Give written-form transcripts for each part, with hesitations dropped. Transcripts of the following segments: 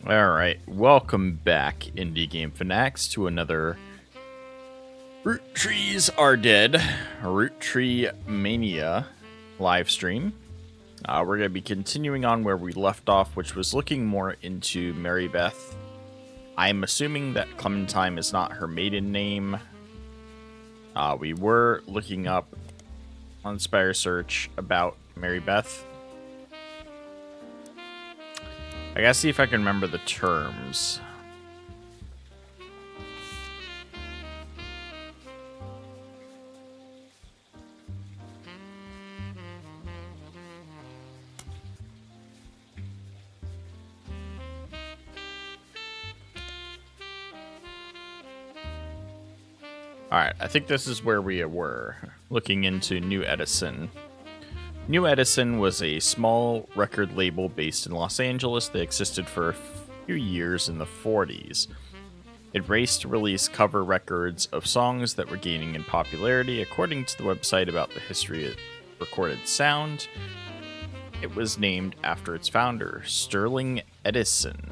Alright, welcome back, Indie Game Fanatics, to another Root Trees Are Dead, Roottreemania live stream. We're going to be continuing on where we left off, which was looking more into Mary Beth. I'm assuming that Clementine is not her maiden name. We were looking up on Spire Search about Mary Beth. I gotta see if I can remember the terms. Alright, I think this is where we were, looking into New Edison. New Edison was a small record label based in Los Angeles that existed for a few years in the 40s. It raced to release cover records of songs that were gaining in popularity. According to the website about the history of recorded sound, it was named after its founder, Sterling Edison.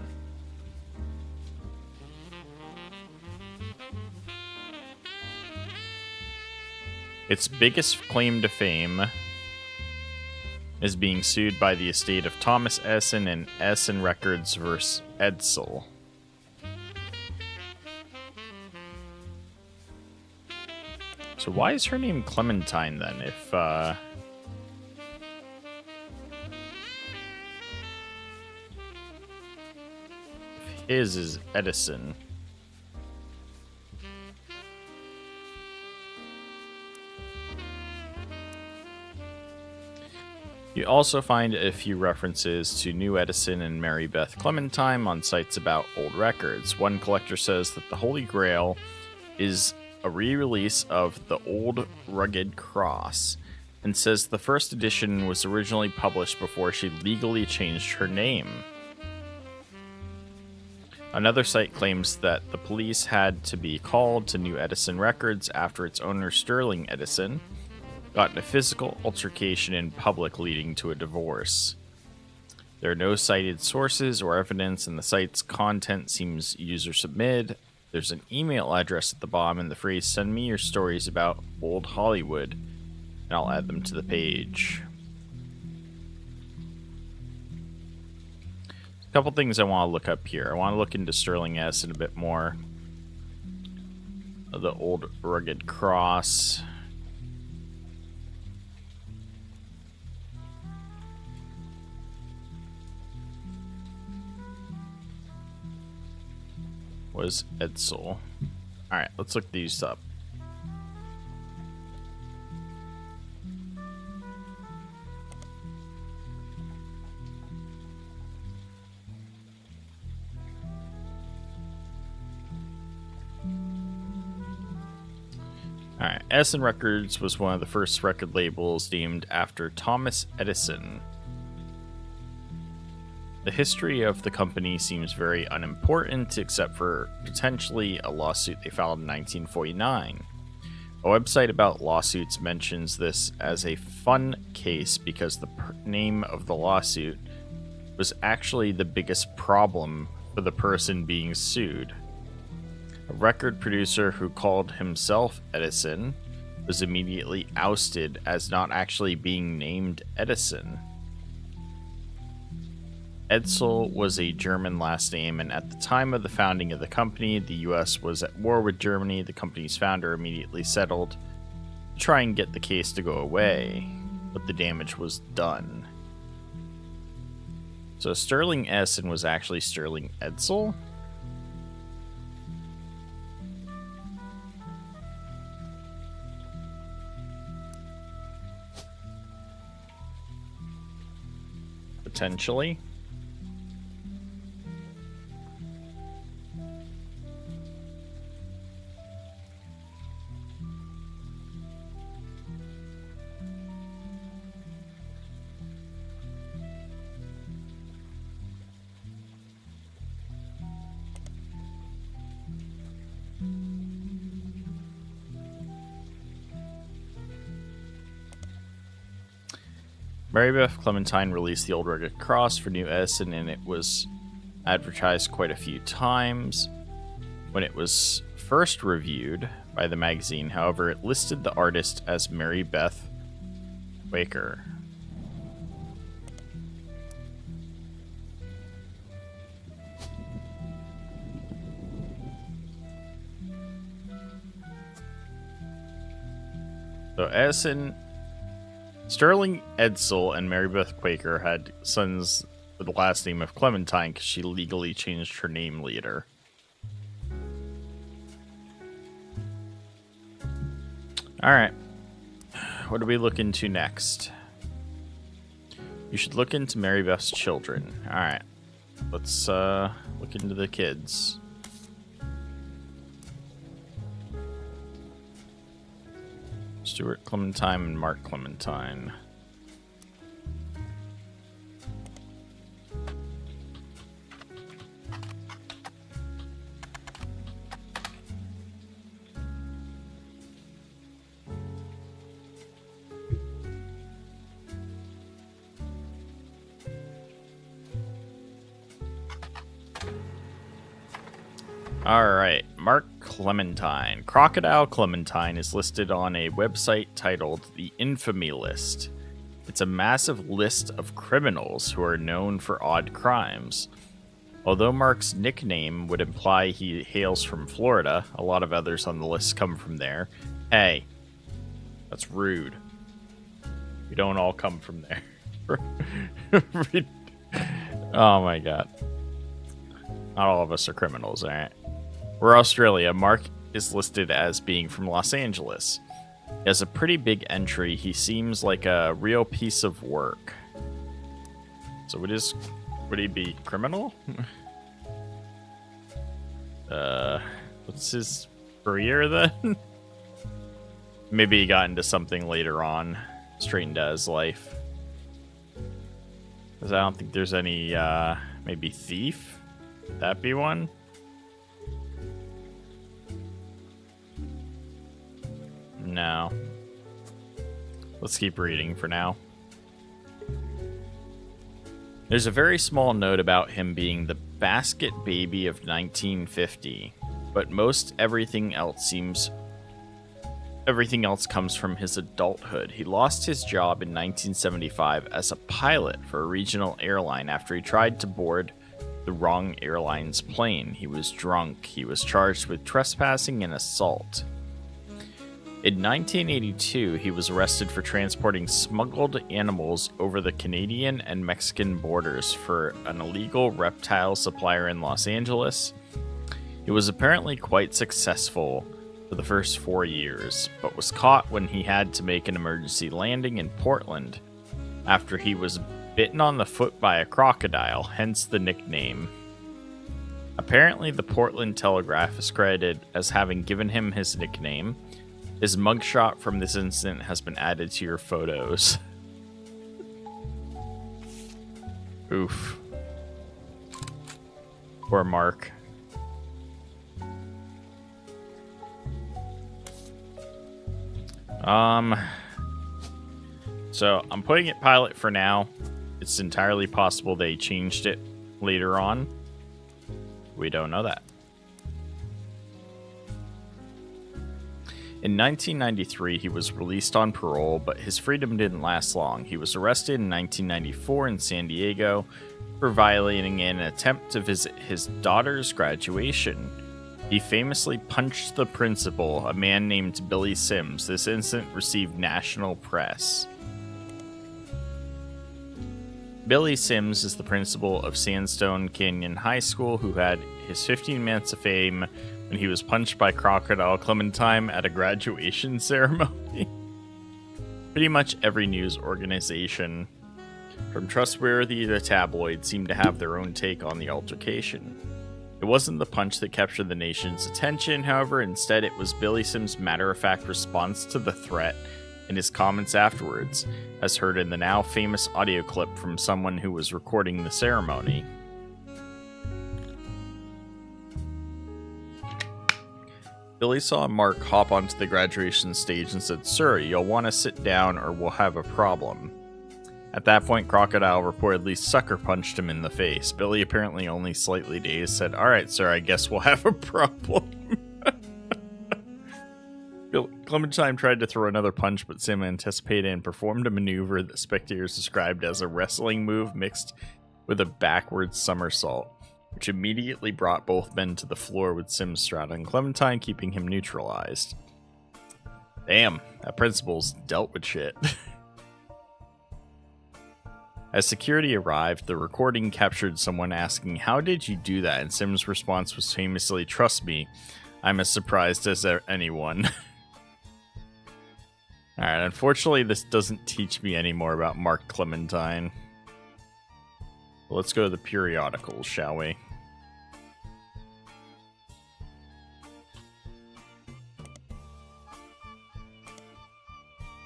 Its biggest claim to fame is being sued by the estate of Thomas Edison and Edison Records vs. Edsel. So why is her name Clementine then, if his is Edison? You also find a few references to New Edison and Mary Beth Clementine on sites about old records. One collector says that the Holy Grail is a re-release of the Old Rugged Cross, and says the first edition was originally published before she legally changed her name. Another site claims that the police had to be called to New Edison Records after its owner, Sterling Edison, got in a physical altercation in public leading to a divorce. There are no cited sources or evidence, and the site's content seems user-submitted. There's an email address at the bottom and the phrase, "Send me your stories about old Hollywood," and I'll add them to the page. A couple things I want to look up here. I want to look into Sterling Edison a bit more. The Old Rugged Cross. Was Edsel. Alright, let's look these up. Alright, Edison Records was one of the first record labels named after Thomas Edison. The history of the company seems very unimportant, except for potentially a lawsuit they filed in 1949. A website about lawsuits mentions this as a fun case because the name of the lawsuit was actually the biggest problem for the person being sued. A record producer who called himself Edison was immediately ousted as not actually being named Edison. Edsel was a German last name, and at the time of the founding of the company, the US was at war with Germany. The company's founder immediately settled to try and get the case to go away, but the damage was done. So Sterling Edison was actually Sterling Edsel? Potentially. Mary Beth Clementine released the Old Rugged Cross for New Edison, and it was advertised quite a few times. When it was first reviewed by the magazine, however, it listed the artist as Mary Beth Quaker. So Edison, Sterling Edsel and Mary Beth Quaker had sons with the last name of Clementine because she legally changed her name later. Alright. What do we look into next? You should look into Mary Beth's children. Alright. Let's look into the kids. Stuart Clementine and Mark Clementine. Alright, Mark Clementine. Crocodile Clementine is listed on a website titled The Infamy List. It's a massive list of criminals who are known for odd crimes. Although Mark's nickname would imply he hails from Florida, a lot of others on the list come from there. Hey, that's rude. We don't all come from there. Oh my god. Not all of us are criminals, alright? We're Australia. Mark is listed as being from Los Angeles. He has a pretty big entry. He seems like a real piece of work. So would he be criminal? What's his career then? Maybe he got into something later on, straightened out his life. Because I don't think there's any, maybe thief? Would that be one? No. Let's keep reading for now. There's a very small note about him being the basket baby of 1950, but most everything else comes from his adulthood. He lost his job in 1975 as a pilot for a regional airline after he tried to board the wrong airline's plane. He was drunk. He was charged with trespassing and assault. In 1982, he was arrested for transporting smuggled animals over the Canadian and Mexican borders for an illegal reptile supplier in Los Angeles. He was apparently quite successful for the first 4 years, but was caught when he had to make an emergency landing in Portland after he was bitten on the foot by a crocodile, hence the nickname. Apparently, the Portland Telegraph is credited as having given him his nickname. His mugshot from this incident has been added to your photos. Oof. Poor Mark. So I'm putting it pilot for now. It's entirely possible they changed it later on. We don't know that. In 1993, he was released on parole, but his freedom didn't last long. He was arrested in 1994 in San Diego for violating an attempt to visit his daughter's graduation. He famously punched the principal, a man named Billy Sims. This incident received national press. Billy Sims is the principal of Sandstone Canyon High School, who had his 15 minutes of fame when he was punched by Crocodile Clementine at a graduation ceremony. Pretty much every news organization, from trustworthy to tabloid, seemed to have their own take on the altercation. It wasn't the punch that captured the nation's attention, however. Instead, it was Billy Sims' matter-of-fact response to the threat and his comments afterwards, as heard in the now famous audio clip from someone who was recording the ceremony. Billy saw Mark hop onto the graduation stage and said, "Sir, you'll want to sit down or we'll have a problem." At that point, Crocodile reportedly sucker punched him in the face. Billy, apparently only slightly dazed, said, "Alright, sir, I guess we'll have a problem." Clementine tried to throw another punch, but Sim anticipated and performed a maneuver that spectators described as a wrestling move mixed with a backward somersault, which immediately brought both men to the floor, with Sim straddling Clementine, keeping him neutralized. Damn, that principal's dealt with shit. As security arrived, the recording captured someone asking, "How did you do that?" And Sim's response was famously, "Trust me, I'm as surprised as anyone." Alright, unfortunately this doesn't teach me any more about Mark Clementine. Let's go to the periodicals, shall we?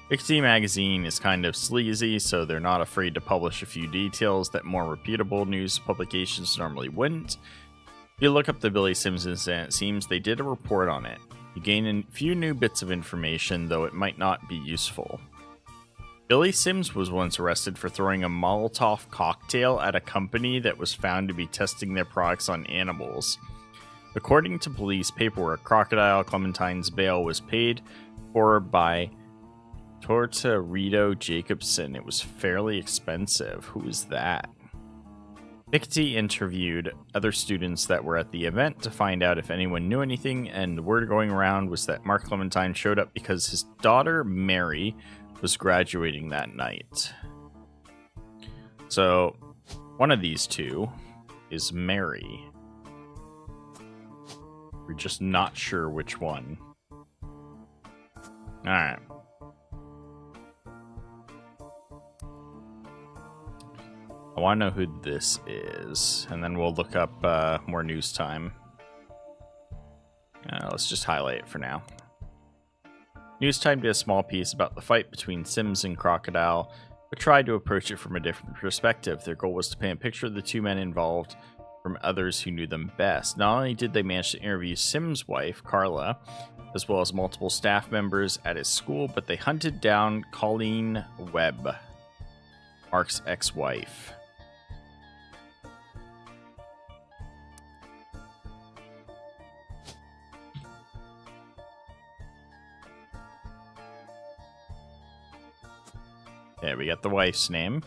Pixie magazine is kind of sleazy, so they're not afraid to publish a few details that more reputable news publications normally wouldn't. If you look up the Billy Sims incident, it seems they did a report on it. You gain a few new bits of information, though it might not be useful. Billy Sims was once arrested for throwing a Molotov cocktail at a company that was found to be testing their products on animals. According to police paperwork, Crocodile Clementine's bail was paid for by Tortorito Jacobson. It was fairly expensive. Who is that? Piketty interviewed other students that were at the event to find out if anyone knew anything, and the word going around was that Mark Clementine showed up because his daughter, Mary, was graduating that night. So, one of these two is Mary. We're just not sure which one. Alright. I want to know who this is, and then we'll look up more news time. Let's just highlight it for now. News time did a small piece about the fight between Sims and Crocodile, but tried to approach it from a different perspective. Their goal was to paint a picture of the two men involved from others who knew them best. Not only did they manage to interview Sims' wife, Carla, as well as multiple staff members at his school, but they hunted down Colleen Webb, Mark's ex-wife. There, we got the wife's name.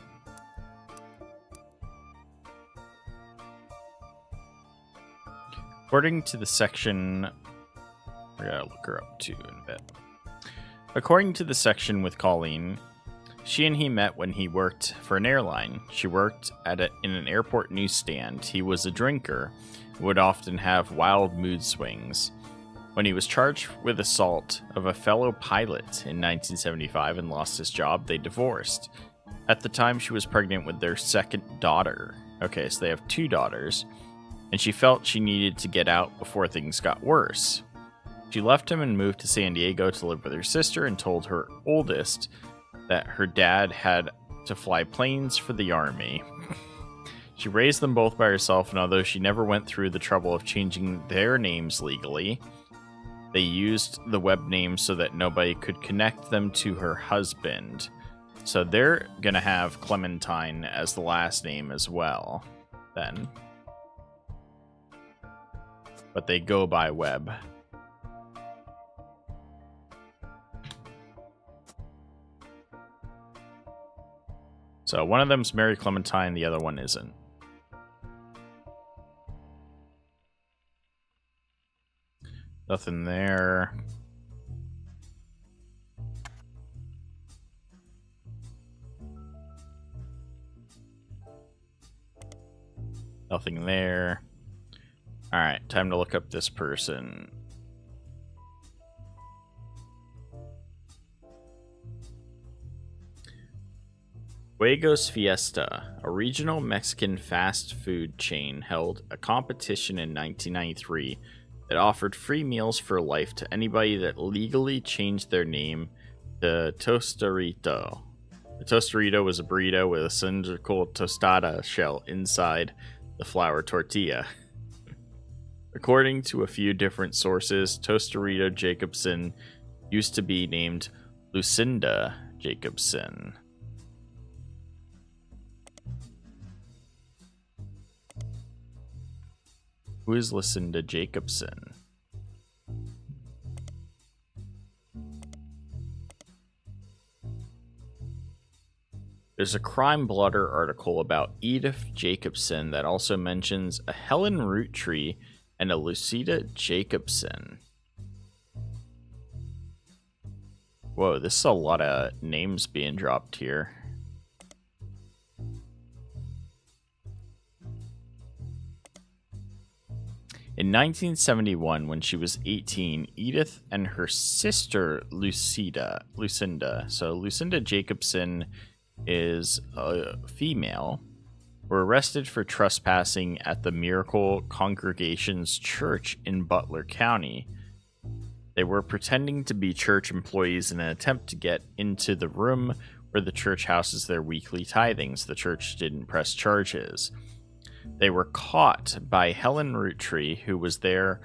According to the section... We're gonna look her up too in a bit. According to the section with Colleen, she and he met when he worked for an airline. She worked in an airport newsstand. He was a drinker and would often have wild mood swings. When he was charged with assault of a fellow pilot in 1975 and lost his job, they divorced. At the time, she was pregnant with their second daughter. Okay, so they have two daughters. And she felt she needed to get out before things got worse. She left him and moved to San Diego to live with her sister and told her oldest that her dad had to fly planes for the army. She raised them both by herself, and although she never went through the trouble of changing their names legally, they used the web name so that nobody could connect them to her husband. So they're going to have Clementine as the last name as well, then. But they go by Webb. So one of them's Mary Clementine, the other one isn't. Nothing there. Nothing there. Alright, time to look up this person. Fuegos Fiesta, a regional Mexican fast food chain, held a competition in 1993 that offered free meals for life to anybody that legally changed their name to Tostarito. The Tostarito was a burrito with a cylindrical tostada shell inside the flour tortilla. According to a few different sources, Tostarito Jacobson used to be named Lucinda Jacobson. Who is Lucinda Jacobson? There's a Crime Blotter article about Edith Jacobson that also mentions a Helen Roottree and a Lucida Jacobson. Whoa, this is a lot of names being dropped here. In 1971, when she was 18, Edith and her sister Lucinda, so Lucinda Jacobson is a female, were arrested for trespassing at the Miracle Congregation's church in Butler County. They were pretending to be church employees in an attempt to get into the room where the church houses their weekly tithings. The church didn't press charges. They were caught by Helen Roottree, who was there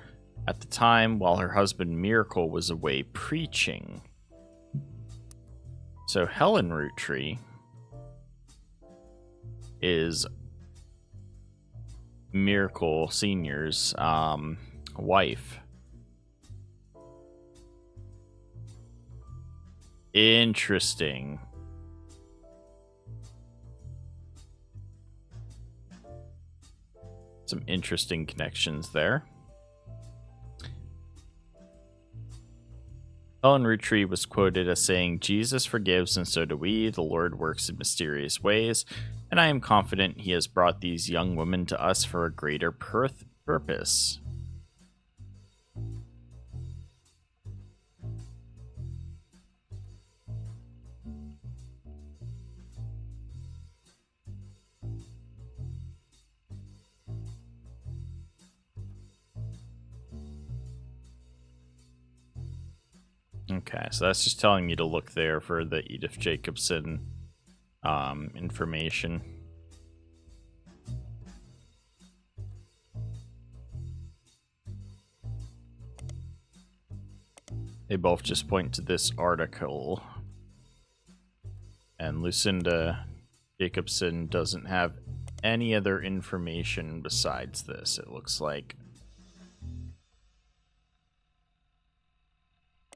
at the time while her husband Miracle was away preaching. So Helen Roottree is Miracle Sr.'s wife. Interesting. Some interesting connections there. Helen Roottree was quoted as saying, "Jesus forgives and so do we. The Lord works in mysterious ways, and I am confident he has brought these young women to us for a greater purpose." Okay, so that's just telling you to look there for the Edith Jacobson information. They both just point to this article. And Lucinda Jacobson doesn't have any other information besides this, it looks like.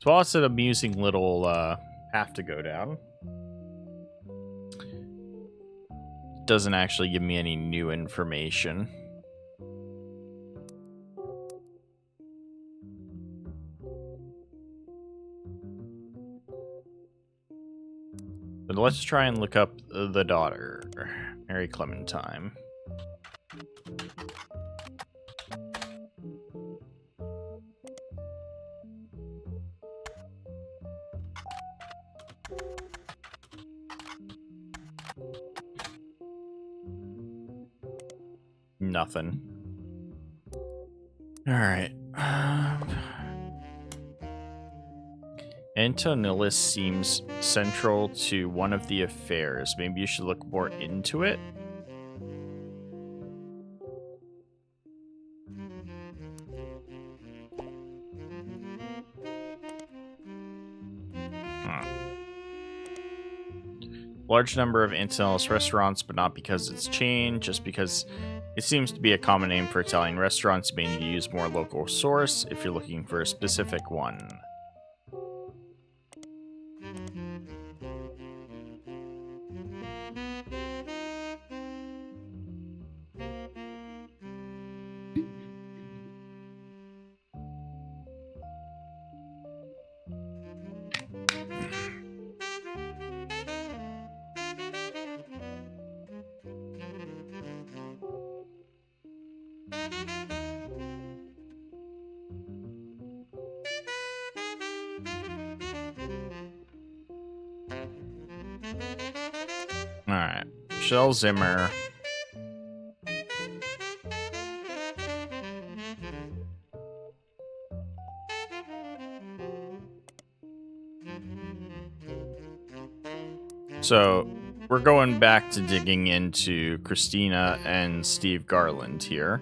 So it's an amusing little path to go down. Doesn't actually give me any new information. But let's try and look up the daughter, Mary Clementine. Nothing. Alright. Antonillus seems central to one of the affairs. Maybe you should look more into it. Large number of Antonillus restaurants, but not because it's chain, just because it seems to be a common name for Italian restaurants. You may need to use more local source if you're looking for a specific one. Alright. Michelle Zimmer. So, we're going back to digging into Christina and Steve Garland here.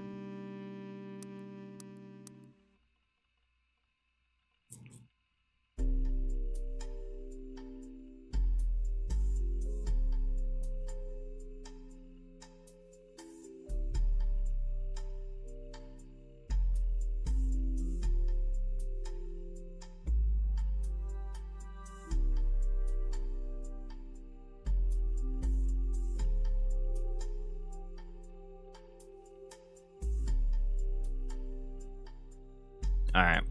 Alright.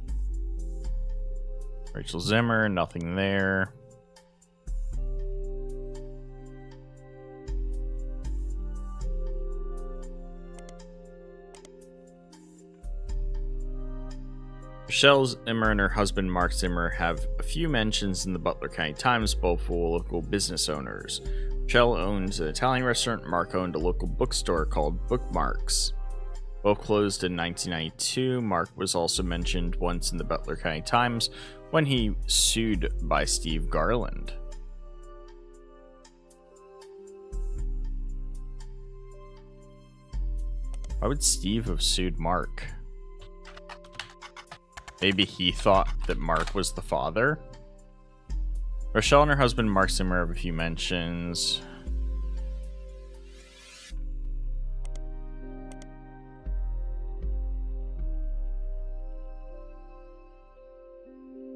Rachel Zimmer, nothing there. Michelle Zimmer and her husband Mark Zimmer have a few mentions in the Butler County Times, both were local business owners. Michelle owns an Italian restaurant, Mark owned a local bookstore called Bookmarks. Both closed in 1992. Mark was also mentioned once in the Butler County Times when he sued by Steve Garland. Why would Steve have sued Mark? Maybe he thought that Mark was the father? Rochelle and her husband Mark Zimmer have a few mentions.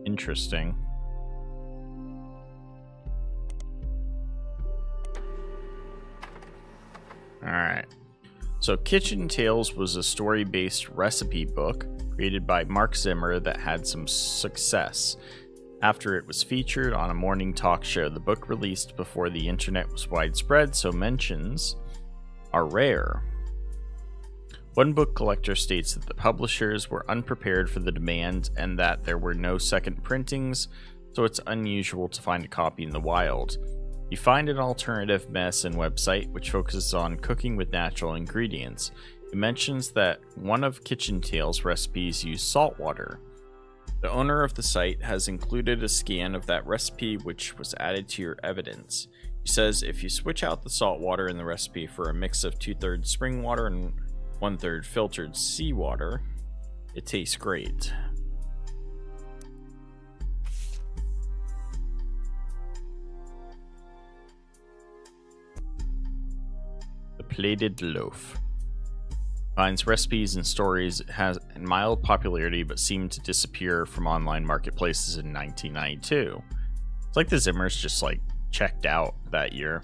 Interesting. Alright. So Kitchen Tales was a story-based recipe book created by Mark Zimmer that had some success. After it was featured on a morning talk show, the book released before the internet was widespread, so mentions are rare. One book collector states that the publishers were unprepared for the demand and that there were no second printings, so it's unusual to find a copy in the wild. You find an alternative medicine website which focuses on cooking with natural ingredients. It mentions that one of Kitchen Tales' recipes used salt water. The owner of the site has included a scan of that recipe which was added to your evidence. He says if you switch out the salt water in the recipe for a mix of 2/3 spring water and 1/3 filtered seawater, it tastes great. The Plated Loaf finds recipes and stories. It has a mild popularity but seemed to disappear from online marketplaces in 1992. It's like the Zimmers just checked out that year.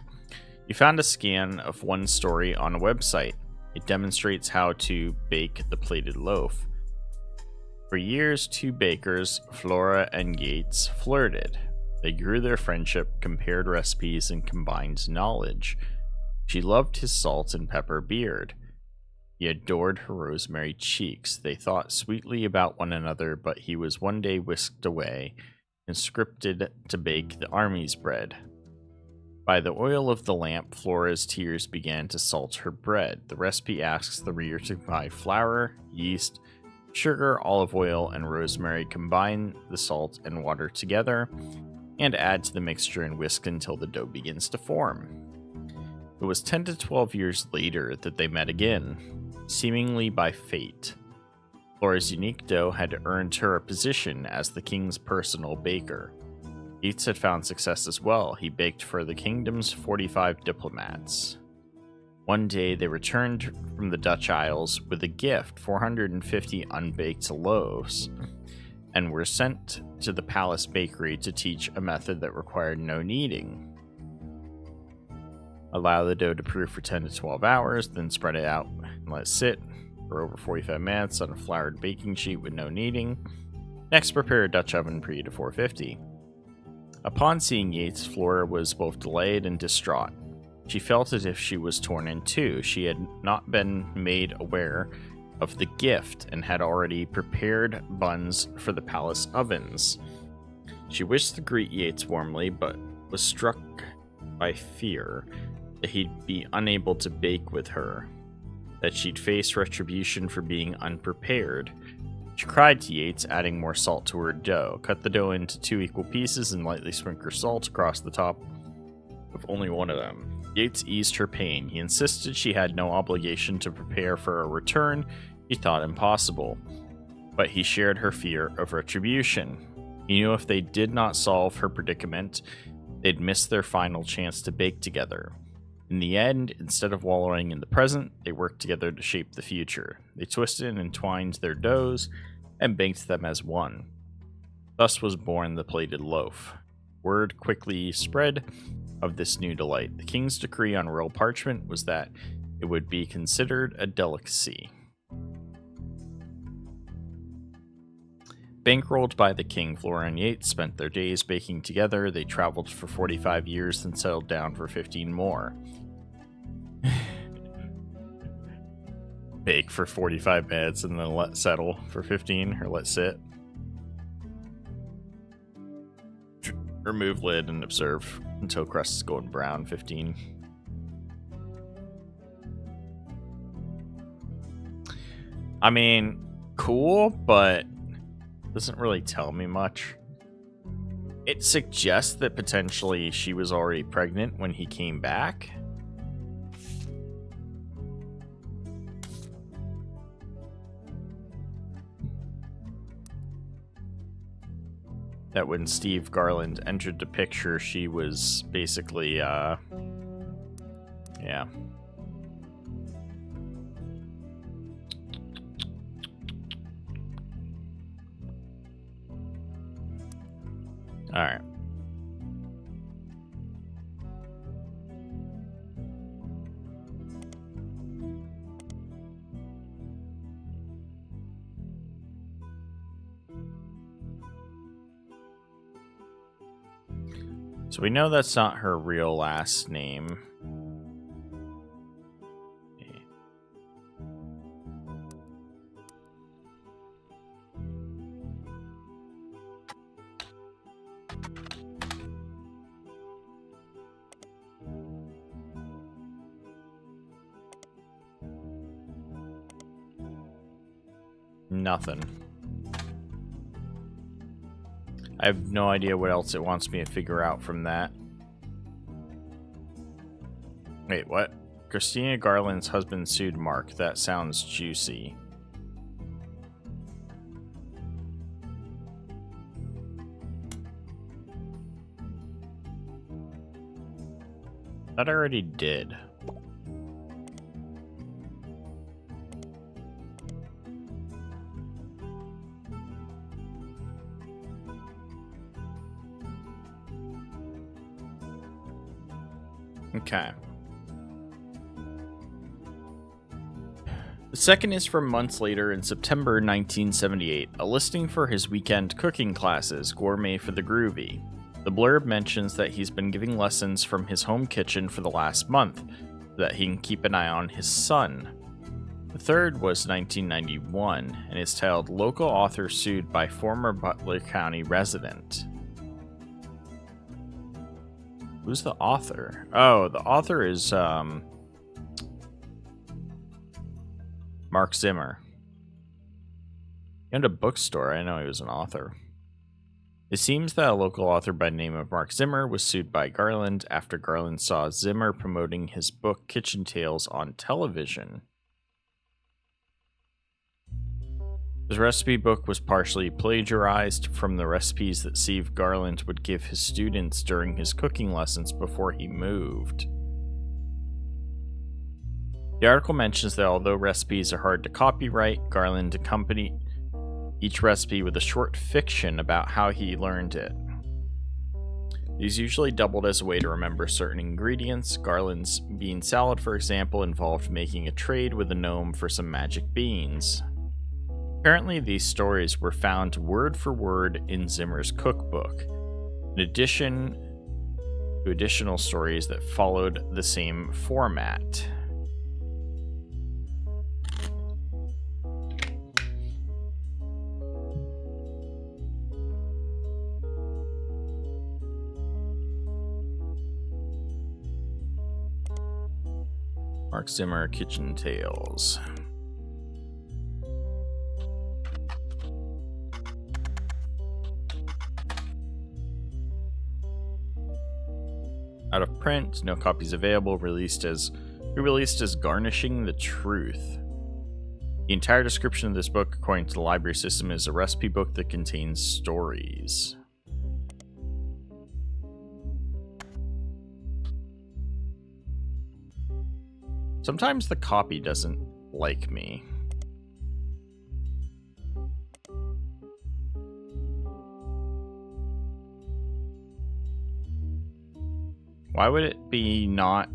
You found a scan of one story on a website. It demonstrates how to bake the plated loaf. For years, two bakers, Flora and Yates, flirted. They grew their friendship, compared recipes, and combined knowledge. She loved his salt and pepper beard. He adored her rosemary cheeks. They thought sweetly about one another, but he was one day whisked away, conscripted to bake the army's bread. By the oil of the lamp, Flora's tears began to salt her bread. The recipe asks the reader to buy flour, yeast, sugar, olive oil, and rosemary, combine the salt and water together, and add to the mixture and whisk until the dough begins to form. It was 10 to 12 years later that they met again, seemingly by fate. Flora's unique dough had earned her a position as the king's personal baker. Yates had found success as well. He baked for the kingdom's 45 diplomats. One day they returned from the Dutch Isles with a gift, 450 unbaked loaves, and were sent to the palace bakery to teach a method that required no kneading. Allow the dough to proof for 10 to 12 hours, then spread it out and let it sit for over 45 minutes on a floured baking sheet with no kneading. Next, prepare a Dutch oven preheated to 450. Upon seeing Yates, Flora was both delayed and distraught. She felt as if she was torn in two. She had not been made aware of the gift and had already prepared buns for the palace ovens. She wished to greet Yates warmly, but was struck by fear that he'd be unable to bake with her, that she'd face retribution for being unprepared. She cried to Yates, adding more salt to her dough. Cut the dough into 2 equal pieces and lightly sprinkle salt across the top of only one of them. Yates eased her pain. He insisted she had no obligation to prepare for a return he thought impossible, but he shared her fear of retribution. He knew if they did not solve her predicament, they'd miss their final chance to bake together. In the end, instead of wallowing in the present, they worked together to shape the future. They twisted and entwined their doughs and baked them as one. Thus was born the plated loaf. Word quickly spread of this new delight. The king's decree on royal parchment was that it would be considered a delicacy. Bankrolled by the king, Flora and Yates spent their days baking together. They traveled for 45 years and settled down for 15 more. Bake for 45 minutes and then let settle for 15, or let sit. Remove lid and observe until crust is golden brown, 15. I mean, cool, but doesn't really tell me much. It suggests that potentially she was already pregnant when he came back. That when Steve Garland entered the picture, she was basically, yeah. Alright. So we know that's not her real last name. Nothing. I have no idea what else it wants me to figure out from that. Wait, what? Christina Garland's husband sued Mark. That sounds juicy. That I already did. Okay. The second is from months later in September 1978, a listing for his weekend cooking classes, Gourmet for the Groovy. The blurb mentions that he's been giving lessons from his home kitchen for the last month, so that he can keep an eye on his son. The third was 1991, and is titled Local Author Sued by Former Butler County Resident. Who's the author? Oh, the author is Mark Zimmer. He owned a bookstore. I know he was an author. It seems that a local author by the name of Mark Zimmer was sued by Garland after Garland saw Zimmer promoting his book Kitchen Tales on television. His recipe book was partially plagiarized from the recipes that Steve Garland would give his students during his cooking lessons before he moved. The article mentions that although recipes are hard to copyright, Garland accompanied each recipe with a short fiction about how he learned it. These usually doubled as a way to remember certain ingredients. Garland's bean salad, for example, involved making a trade with a gnome for some magic beans. Apparently, these stories were found word for word in Zimmer's cookbook, in addition to additional stories that followed the same format. Mark Zimmer, Kitchen Tales. Out of print, no copies available, re-released as Garnishing the Truth. The entire description of this book, according to the library system, is a recipe book that contains stories. Sometimes the copy doesn't like me. Why would it be not?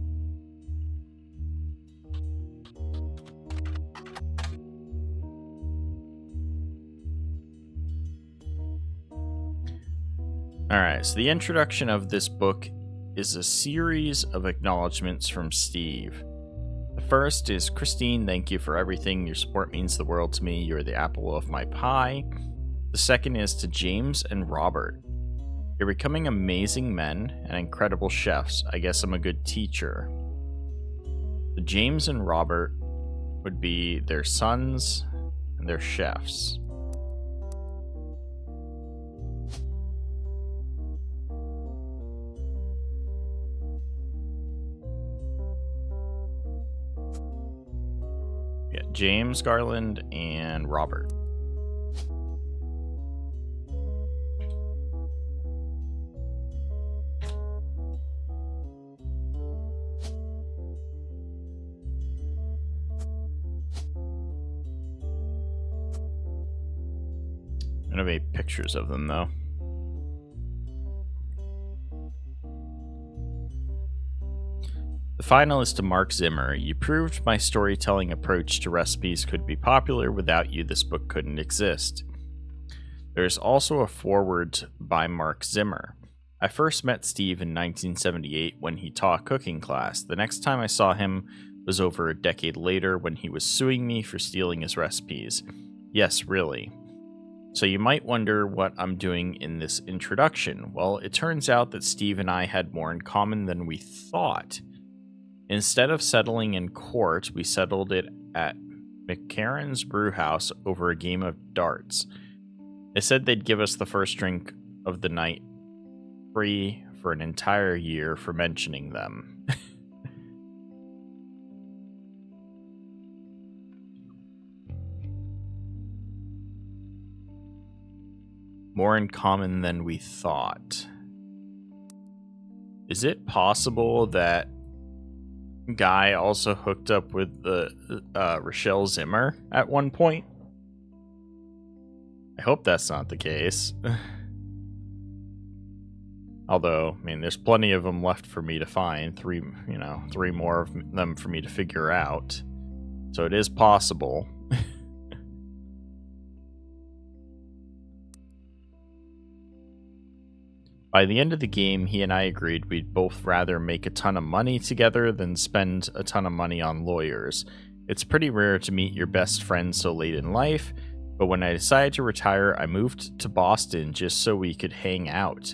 Alright, so the introduction of this book is a series of acknowledgements from Steve. The first is, Christine, thank you for everything. Your support means the world to me. You're the apple of my pie. The second is to James and Robert. You're becoming amazing men and incredible chefs. I guess I'm a good teacher. The James and Robert would be their sons and their chefs. Yeah, James Garland and Robert. I don't have any pictures of them, though. The final is to Mark Zimmer. You proved my storytelling approach to recipes could be popular. Without you, this book couldn't exist. There's also a foreword by Mark Zimmer. I first met Steve in 1978 when he taught a cooking class. The next time I saw him was over a decade later when he was suing me for stealing his recipes. Yes, really. So you might wonder what I'm doing in this introduction. Well, it turns out that Steve and I had more in common than we thought. Instead of settling in court, we settled it at McCarran's Brewhouse over a game of darts. They said they'd give us the first drink of the night free for an entire year for mentioning them. More in common than we thought. Is it possible that guy also hooked up with the Rochelle Zimmer at one point? I hope that's not the case. Although, I mean, there's plenty of them left for me to find. Three more of them for me to figure out. So it is possible. By the end of the game, he and I agreed we'd both rather make a ton of money together than spend a ton of money on lawyers. It's pretty rare to meet your best friend so late in life, but when I decided to retire, I moved to Boston just so we could hang out.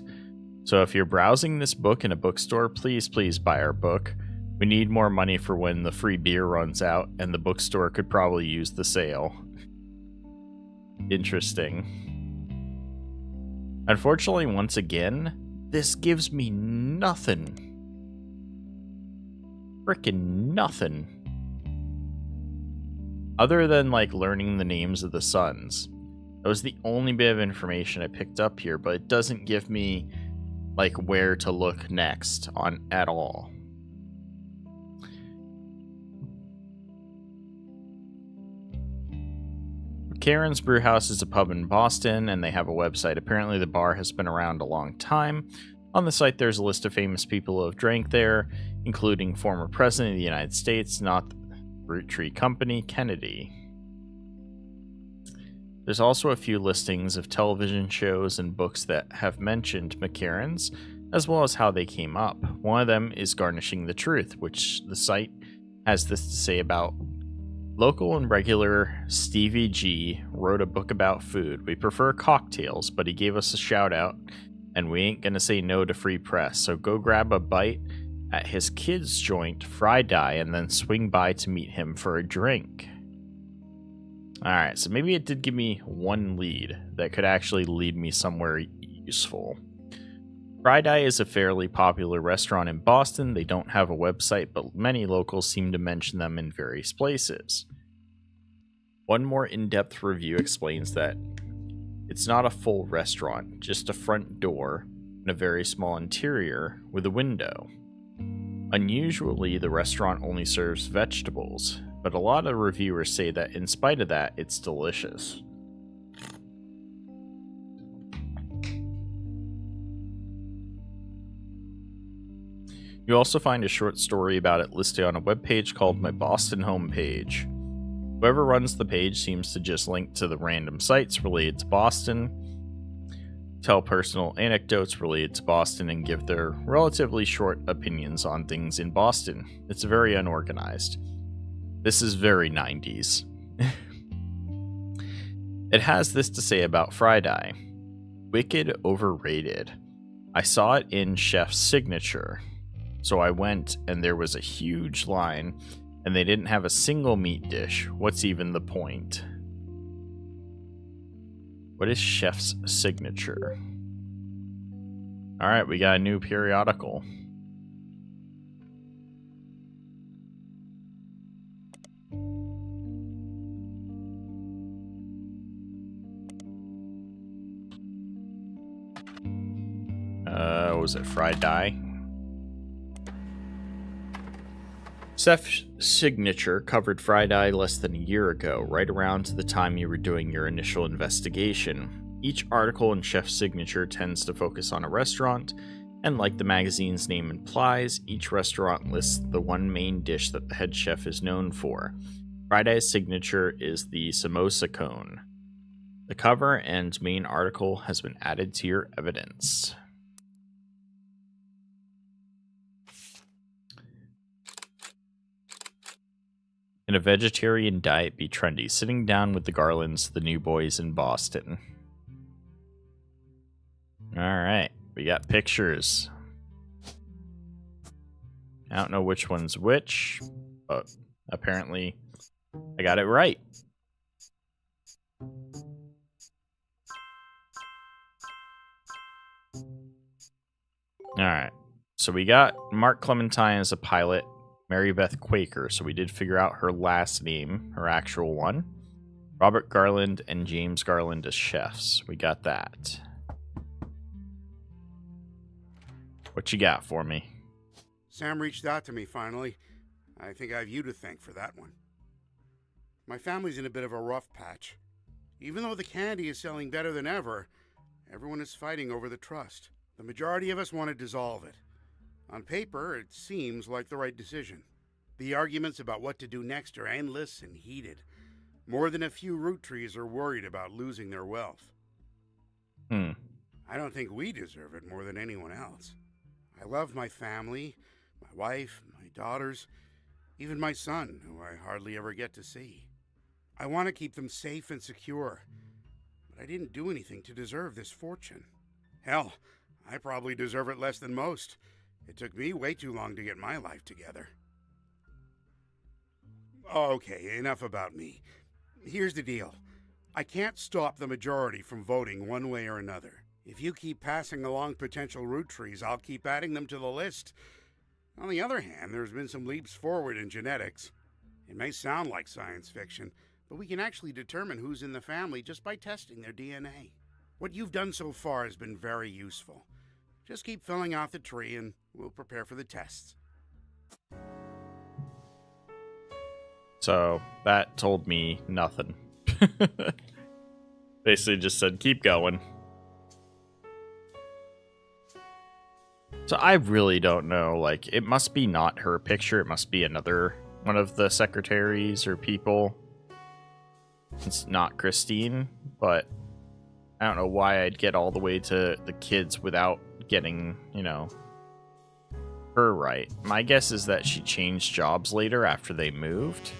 So if you're browsing this book in a bookstore, please buy our book. We need more money for when the free beer runs out, and the bookstore could probably use the sale. Interesting. Unfortunately, once again, this gives me nothing. Frickin' nothing. Other than, like, learning the names of the sons. That was the only bit of information I picked up here, but it doesn't give me, like, where to look next on at all. Karen's Brewhouse is a pub in Boston, and they have a website. Apparently, the bar has been around a long time. On the site, there's a list of famous people who have drank there, including former President of the United States, not the Roottree Company, Kennedy. There's also a few listings of television shows and books that have mentioned McCarran's, as well as how they came up. One of them is Garnishing the Truth, which the site has this to say about. Local and regular Stevie G wrote a book about food. We prefer cocktails, but he gave us a shout out, and we ain't gonna say no to free press, so go grab a bite at his kids' joint, Fry Die, and then swing by to meet him for a drink. Alright, so maybe it did give me one lead that could actually lead me somewhere useful. Fry Die is a fairly popular restaurant in Boston. They don't have a website, but many locals seem to mention them in various places. One more in-depth review explains that it's not a full restaurant, just a front door and a very small interior with a window. Unusually, the restaurant only serves vegetables, but a lot of reviewers say that in spite of that, it's delicious. You also find a short story about it listed on a webpage called My Boston Homepage. Whoever runs the page seems to just link to the random sites related to Boston. tell personal anecdotes related to Boston, and give their relatively short opinions on things in Boston. It's very unorganized. This is very 90s. It has this to say about Friday. Wicked overrated. I saw it in Chef's Signature. So I went, and there was a huge line, and they didn't have a single meat dish. What's even the point? What is Chef's Signature? Alright, we got a new periodical. Was it Friday? Chef's Signature covered Friday less than a year ago, right around the time you were doing your initial investigation. Each article in Chef's Signature tends to focus on a restaurant, and like the magazine's name implies, each restaurant lists the one main dish that the head chef is known for. Friday's signature is the samosa cone. The cover and main article has been added to your evidence. Can a vegetarian diet be trendy? Sitting down with the Garlands, the new boys in Boston. Alright, we got pictures. I don't know which one's which, but apparently I got it right. Alright, so we got Mark Clementine as a pilot. Mary Beth Quaker, so we did figure out her last name, her actual one. Robert Garland and James Garland as chefs. We got that. What you got for me? Sam reached out to me finally. I think I have you to thank for that one. My family's in a bit of a rough patch. Even though the candy is selling better than ever, everyone is fighting over the trust. The majority of us want to dissolve it. On paper, it seems like the right decision. The arguments about what to do next are endless and heated. More than a few Roottrees are worried about losing their wealth. I don't think we deserve it more than anyone else. I love my family, my wife, my daughters, even my son, who I hardly ever get to see. I want to keep them safe and secure, but I didn't do anything to deserve this fortune. Hell, I probably deserve it less than most. It took me way too long to get my life together. Okay, enough about me. Here's the deal. I can't stop the majority from voting one way or another. If you keep passing along potential Rootrees, I'll keep adding them to the list. On the other hand, there's been some leaps forward in genetics. It may sound like science fiction, but we can actually determine who's in the family just by testing their DNA. What you've done so far has been very useful. Just keep filling out the tree and we'll prepare for the tests. So that told me nothing. Basically just said, keep going. So I really don't know. Like, it must be not her picture. It must be another one of the secretaries or people. It's not Christine, but I don't know why I'd get all the way to the kids without getting, you know, her right. My guess is that she changed jobs later after they moved.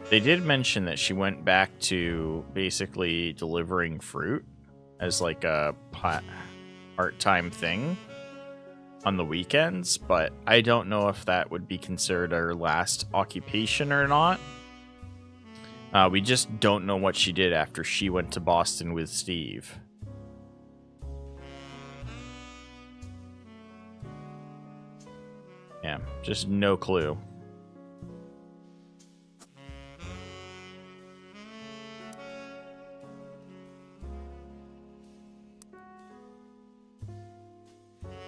They did mention that she went back to basically delivering fruit as like a part-time thing on the weekends, but I don't know if that would be considered her last occupation or not. We just don't know what she did after she went to Boston with Steve. Yeah, just no clue.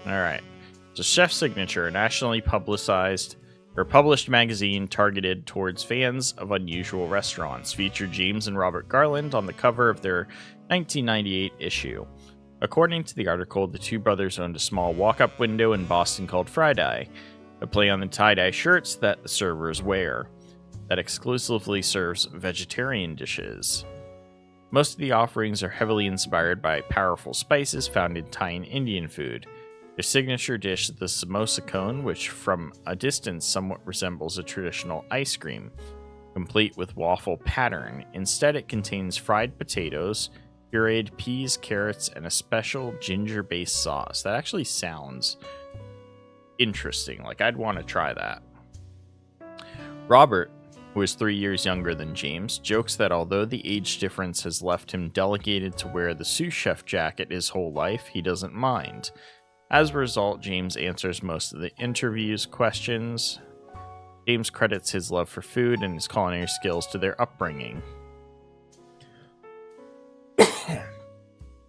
Alright. So Chef's Signature, a nationally publicized or published magazine targeted towards fans of unusual restaurants, featured James and Robert Garland on the cover of their 1998 issue. According to the article, the two brothers owned a small walk-up window in Boston called Friday, a play on the tie-dye shirts that the servers wear, that exclusively serves vegetarian dishes. Most of the offerings are heavily inspired by powerful spices found in Thai and Indian food. Their signature dish is the samosa cone, which from a distance somewhat resembles a traditional ice cream, complete with waffle pattern. Instead, it contains fried potatoes, pureed peas, carrots, and a special ginger-based sauce. That actually sounds interesting. Like, I'd want to try that. Robert, who is 3 years younger than James, jokes that although the age difference has left him delegated to wear the sous chef jacket his whole life, he doesn't mind. As a result, James answers most of the interview's questions. James credits his love for food and his culinary skills to their upbringing.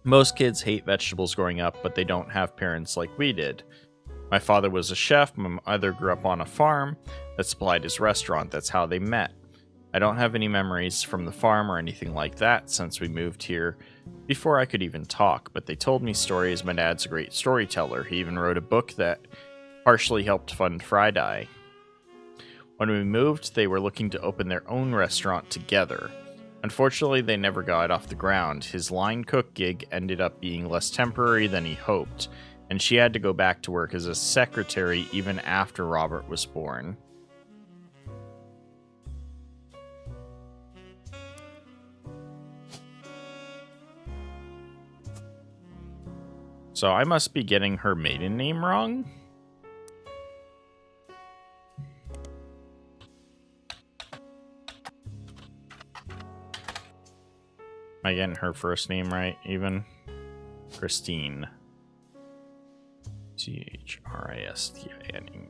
Most kids hate vegetables growing up, but they don't have parents like we did. My father was a chef, my mother grew up on a farm that supplied his restaurant. That's how they met. I don't have any memories from the farm or anything like that since we moved here before I could even talk, but they told me stories. My dad's a great storyteller. He even wrote a book that partially helped fund Friday. When we moved, they were looking to open their own restaurant together. Unfortunately, they never got off the ground. His line cook gig ended up being less temporary than he hoped, and she had to go back to work as a secretary even after Robert was born. So I must be getting her maiden name wrong? Am I getting her first name right, even? Christine. Christine.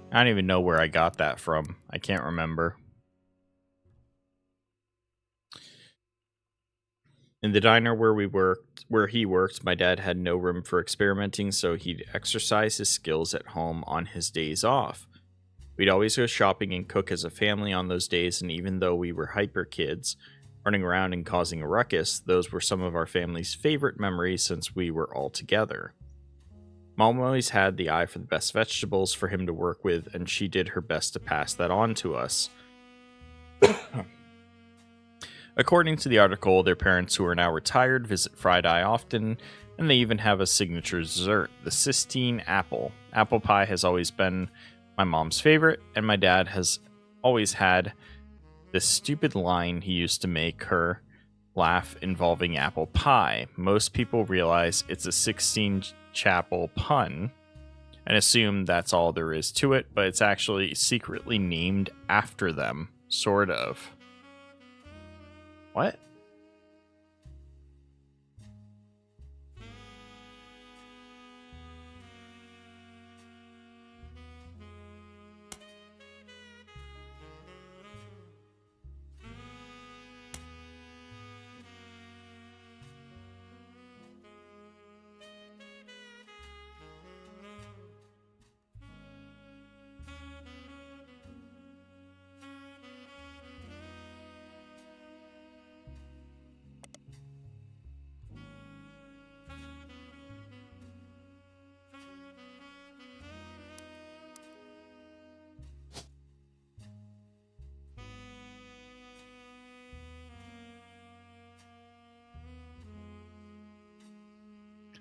I don't even know where I got that from. I can't remember. In the diner where he worked, my dad had no room for experimenting, so he'd exercise his skills at home on his days off. We'd always go shopping and cook as a family on those days, and even though we were hyper kids, running around and causing a ruckus, those were some of our family's favorite memories since we were all together. Mom always had the eye for the best vegetables for him to work with, and she did her best to pass that on to us. According to the article, their parents, who are now retired, visit Friday often, and they even have a signature dessert, the Sistine apple. Apple pie has always been my mom's favorite, and my dad has always had this stupid line he used to make her laugh involving apple pie. Most people realize it's a 16 Chapel pun and assume that's all there is to it, but it's actually secretly named after them, sort of. What?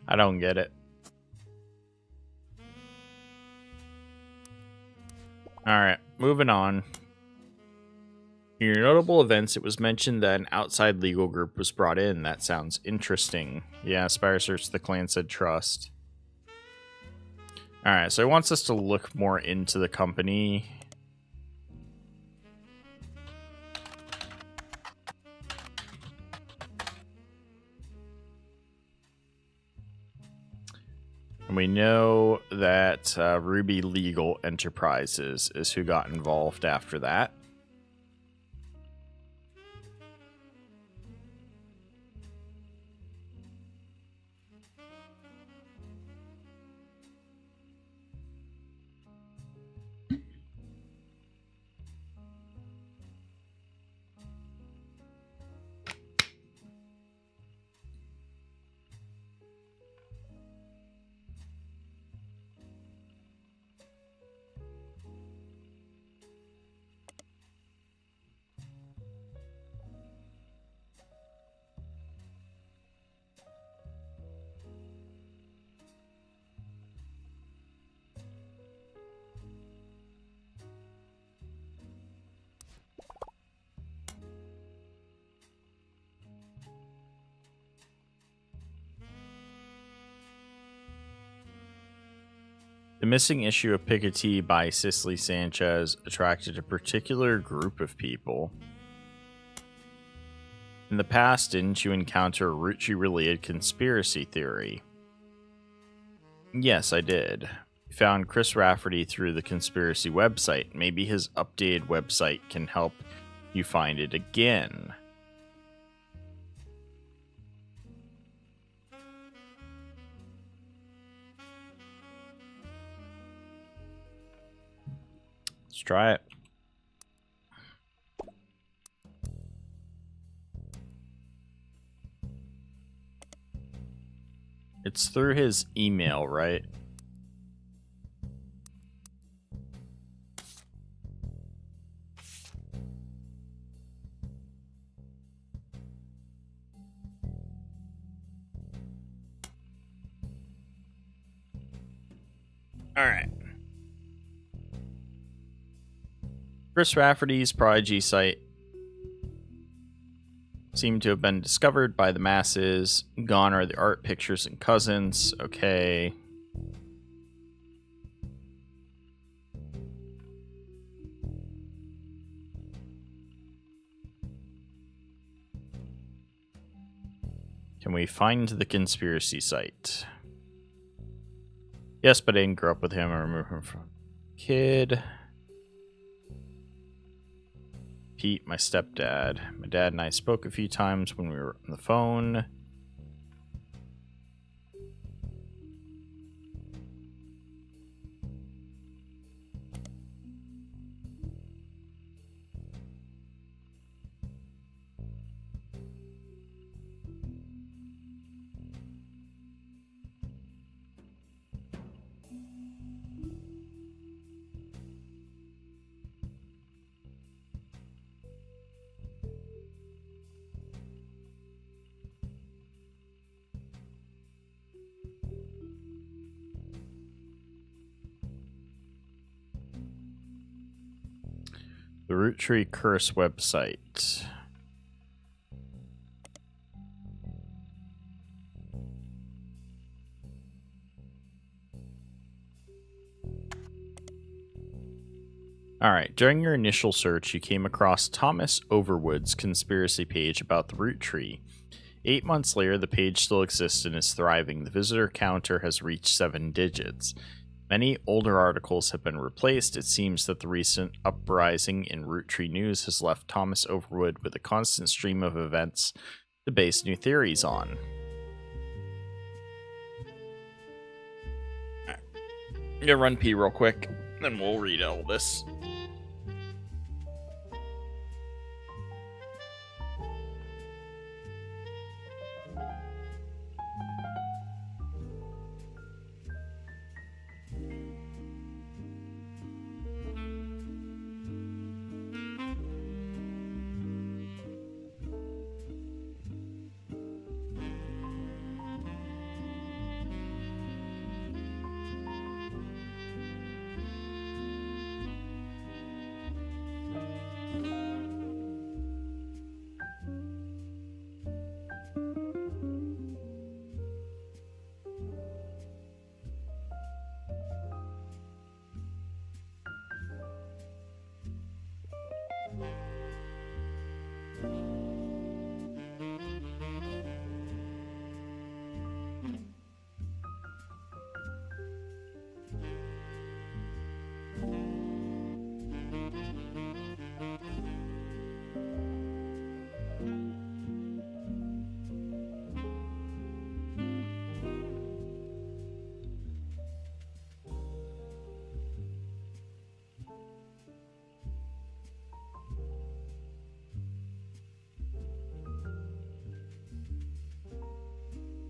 I don't get it. Alright, moving on. In your notable events, it was mentioned that an outside legal group was brought in. That sounds interesting. Yeah, Spire Search the Clan said trust. Alright, so it wants us to look more into the company. We know that Ruby Legal Enterprises is who got involved after that. The missing issue of Piketty by Cicely Sanchez attracted a particular group of people. In the past, didn't you encounter a Roottree-related conspiracy theory? Yes, I did. We found Chris Rafferty through the conspiracy website. Maybe his updated website can help you find it again. Let's try it. It's through his email, right? All right. Chris Rafferty's Prodigy site seemed to have been discovered by the masses. Gone are the art, pictures, and cousins. Okay. Can we find the conspiracy site? Yes, but I didn't grow up with him or remove him from kid. Pete, my stepdad. My dad and I spoke a few times when we were on the phone. The Roottree Curse website. Alright, during your initial search, you came across Thomas Overwood's conspiracy page about the Roottree. 8 months later, the page still exists and is thriving. The visitor counter has reached 7 digits. Many older articles have been replaced. It seems that the recent uprising in Roottree news has left Thomas Overwood with a constant stream of events to base new theories on. I'm gonna run pee real quick, then we'll read all this.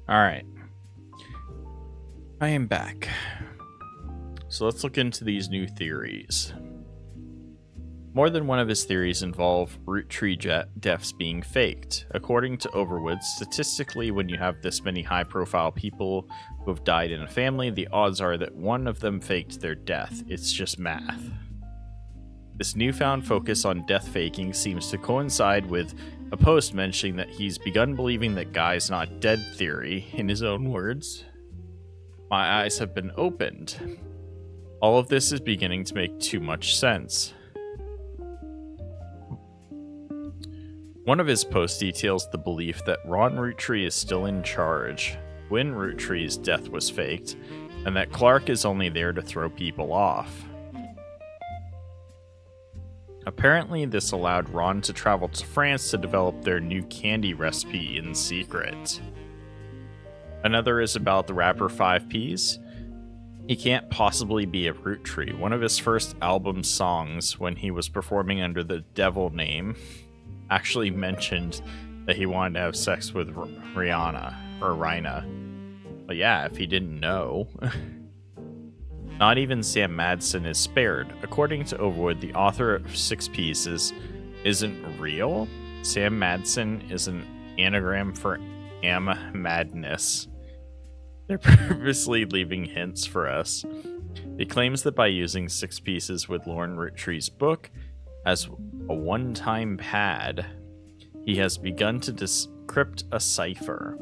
Alright. I am back. So let's look into these new theories. More than one of his theories involve Roottree deaths being faked. According to Overwood, statistically, when you have this many high-profile people who have died in a family, the odds are that one of them faked their death. It's just math. This newfound focus on death faking seems to coincide with a post mentioning that he's begun believing that Guy's not dead theory, in his own words. My eyes have been opened. All of this is beginning to make too much sense. One of his posts details the belief that Ron Roottree is still in charge when Roottree's death was faked, and that Clark is only there to throw people off. Apparently, this allowed Ron to travel to France to develop their new candy recipe in secret. Another is about the rapper 5Ps. He can't possibly be a Roottree. One of his first album songs, when he was performing under the devil name, actually mentioned that he wanted to have sex with Rihanna, or Rhina. But yeah, if he didn't know. Not even Sam Madsen is spared. According to Overwood, the author of Six Pieces isn't real. Sam Madsen is an anagram for Am Madness. They're purposely leaving hints for us. He claims that by using Six Pieces with Lauren Roottree's book as a one-time pad, he has begun to decrypt a cipher.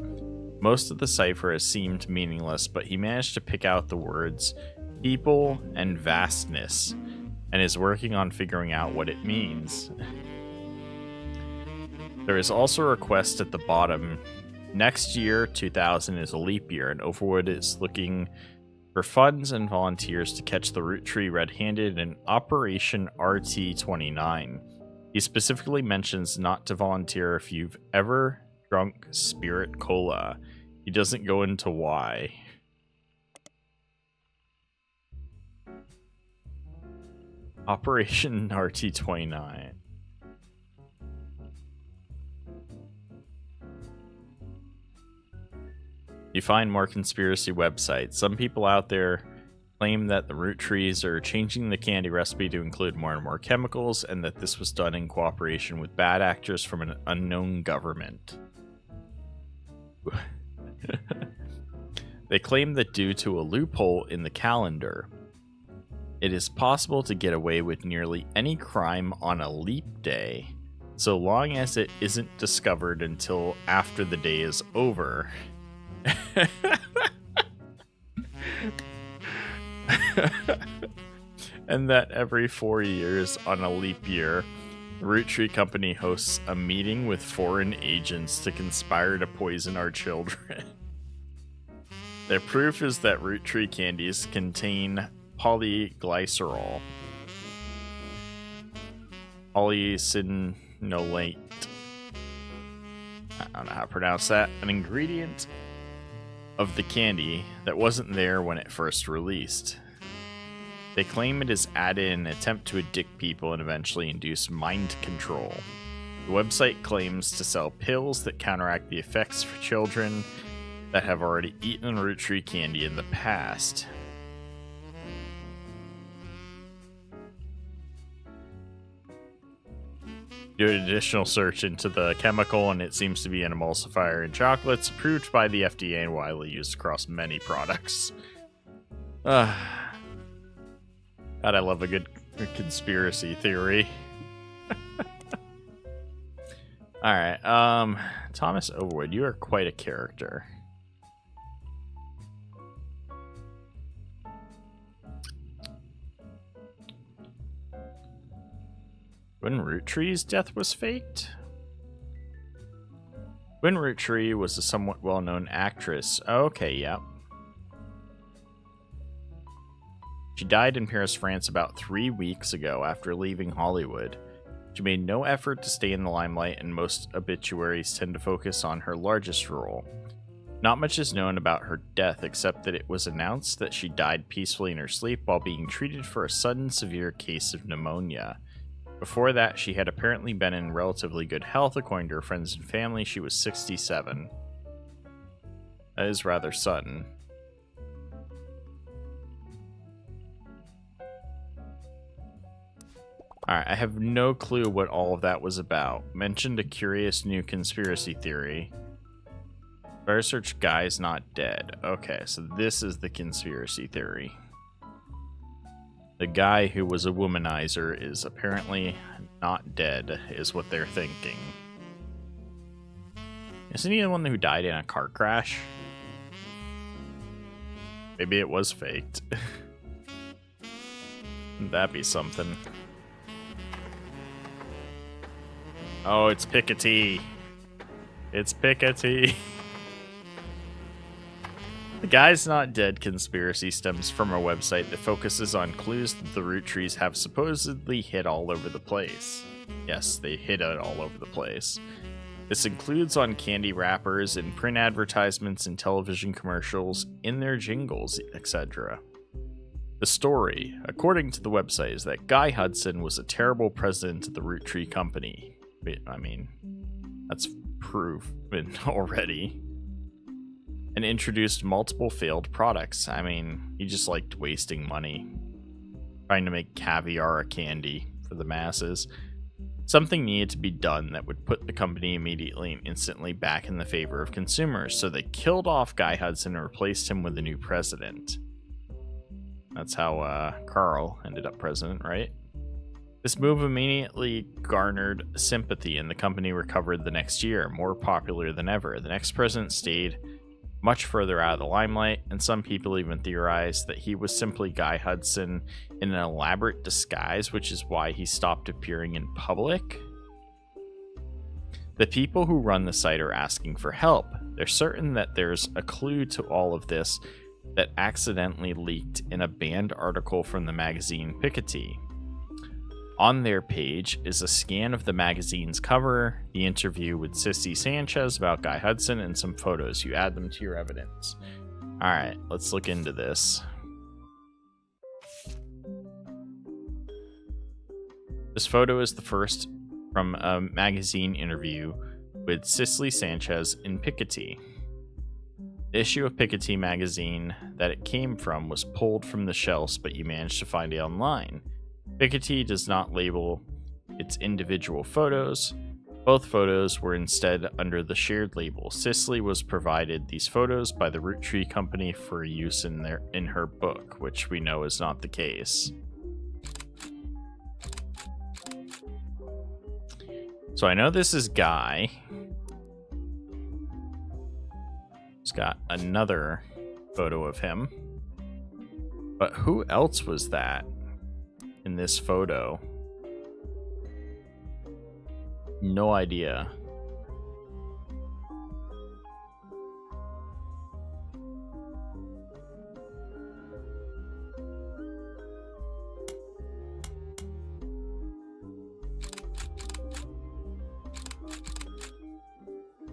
Most of the cipher has seemed meaningless, but he managed to pick out the words people and vastness, and is working on figuring out what it means. There is also a request at the bottom. Next year, 2000, is a leap year, and Overwood is looking for funds and volunteers to catch the Roottree red-handed in Operation RT-29. He specifically mentions not to volunteer if you've ever drunk Spirit Cola. He doesn't go into why. Operation RT-29. You find more conspiracy websites. Some people out there claim that the Roottrees are changing the candy recipe to include more and more chemicals, and that this was done in cooperation with bad actors from an unknown government. They claim that due to a loophole in the calendar, it is possible to get away with nearly any crime on a leap day, so long as it isn't discovered until after the day is over. And that every 4 years on a leap year, the Roottree Company hosts a meeting with foreign agents to conspire to poison our children. Their proof is that Roottree candies contain polyglycerol, polysinolate, I don't know how to pronounce that, an ingredient of the candy that wasn't there when it first released. They claim it is added in an attempt to addict people and eventually induce mind control. The website claims to sell pills that counteract the effects for children that have already eaten Roottree candy in the past. Do an additional search into the chemical, and it seems to be an emulsifier in chocolates, approved by the FDA and widely used across many products. God, I love a good conspiracy theory. Alright, Thomas Overwood, you are quite a character. When Roottree's death was faked? When Roottree was a somewhat well-known actress. Okay, yep. She died in Paris, France about 3 weeks ago after leaving Hollywood. She made no effort to stay in the limelight, and most obituaries tend to focus on her largest role. Not much is known about her death, except that it was announced that she died peacefully in her sleep while being treated for a sudden severe case of pneumonia. Before that, she had apparently been in relatively good health. According to her friends and family, she was 67. That is rather sudden. Alright, I have no clue what all of that was about. Mentioned a curious new conspiracy theory. Better search guy's not dead. Okay, so this is the conspiracy theory. The guy who was a womanizer is apparently not dead, is what they're thinking. Isn't he the one who died in a car crash? Maybe it was faked. Wouldn't that be something? Oh, it's Piketty. It's Piketty. The guy's not dead conspiracy stems from a website that focuses on clues that the Roottrees have supposedly hid all over the place. Yes, they hid it all over the place. This includes on candy wrappers, in print advertisements, in television commercials, in their jingles, etc. The story, according to the website, is that Guy Hudson was a terrible president of the Roottree Company. I mean, that's proven already. And introduced multiple failed products. I mean, he just liked wasting money. Trying to make caviar a candy for the masses. Something needed to be done that would put the company immediately and instantly back in the favor of consumers. So they killed off Guy Hudson and replaced him with a new president. That's how Carl ended up president, right? This move immediately garnered sympathy, and the company recovered the next year, more popular than ever. The next president stayed much further out of the limelight, and some people even theorized that he was simply Guy Hudson in an elaborate disguise, which is why he stopped appearing in public. The people who run the site are asking for help. They're certain that there's a clue to all of this that accidentally leaked in a banned article from the magazine Piketty. On their page is a scan of the magazine's cover, the interview with Sissy Sanchez about Guy Hudson, and some photos. You add them to your evidence. Alright, let's look into this. This photo is the first from a magazine interview with Sissy Sanchez in Piketty. The issue of Piketty magazine that it came from was pulled from the shelves, but you managed to find it online. Piketty does not label its individual photos. Both photos were instead under the shared label. Cicely was provided these photos by the Roottree Company for use in her book, which we know is not the case. So I know this is Guy. He's got another photo of him. But who else was that in this photo? No idea.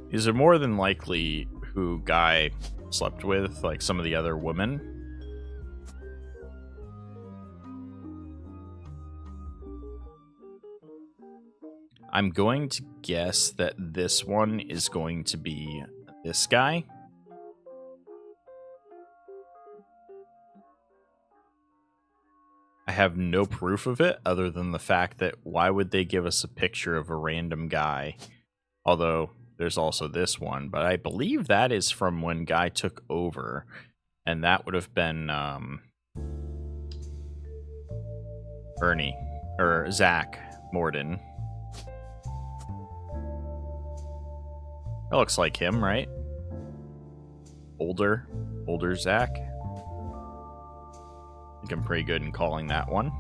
These are more than likely who Guy slept with, like some of the other women. I'm going to guess that this one is going to be this guy. I have no proof of it other than the fact that why would they give us a picture of a random guy? Although there's also this one, but I believe that is from when Guy took over, and that would have been Ernie or Zach Morden. That looks like him, right? Older Zach. I think I'm pretty good in calling that one.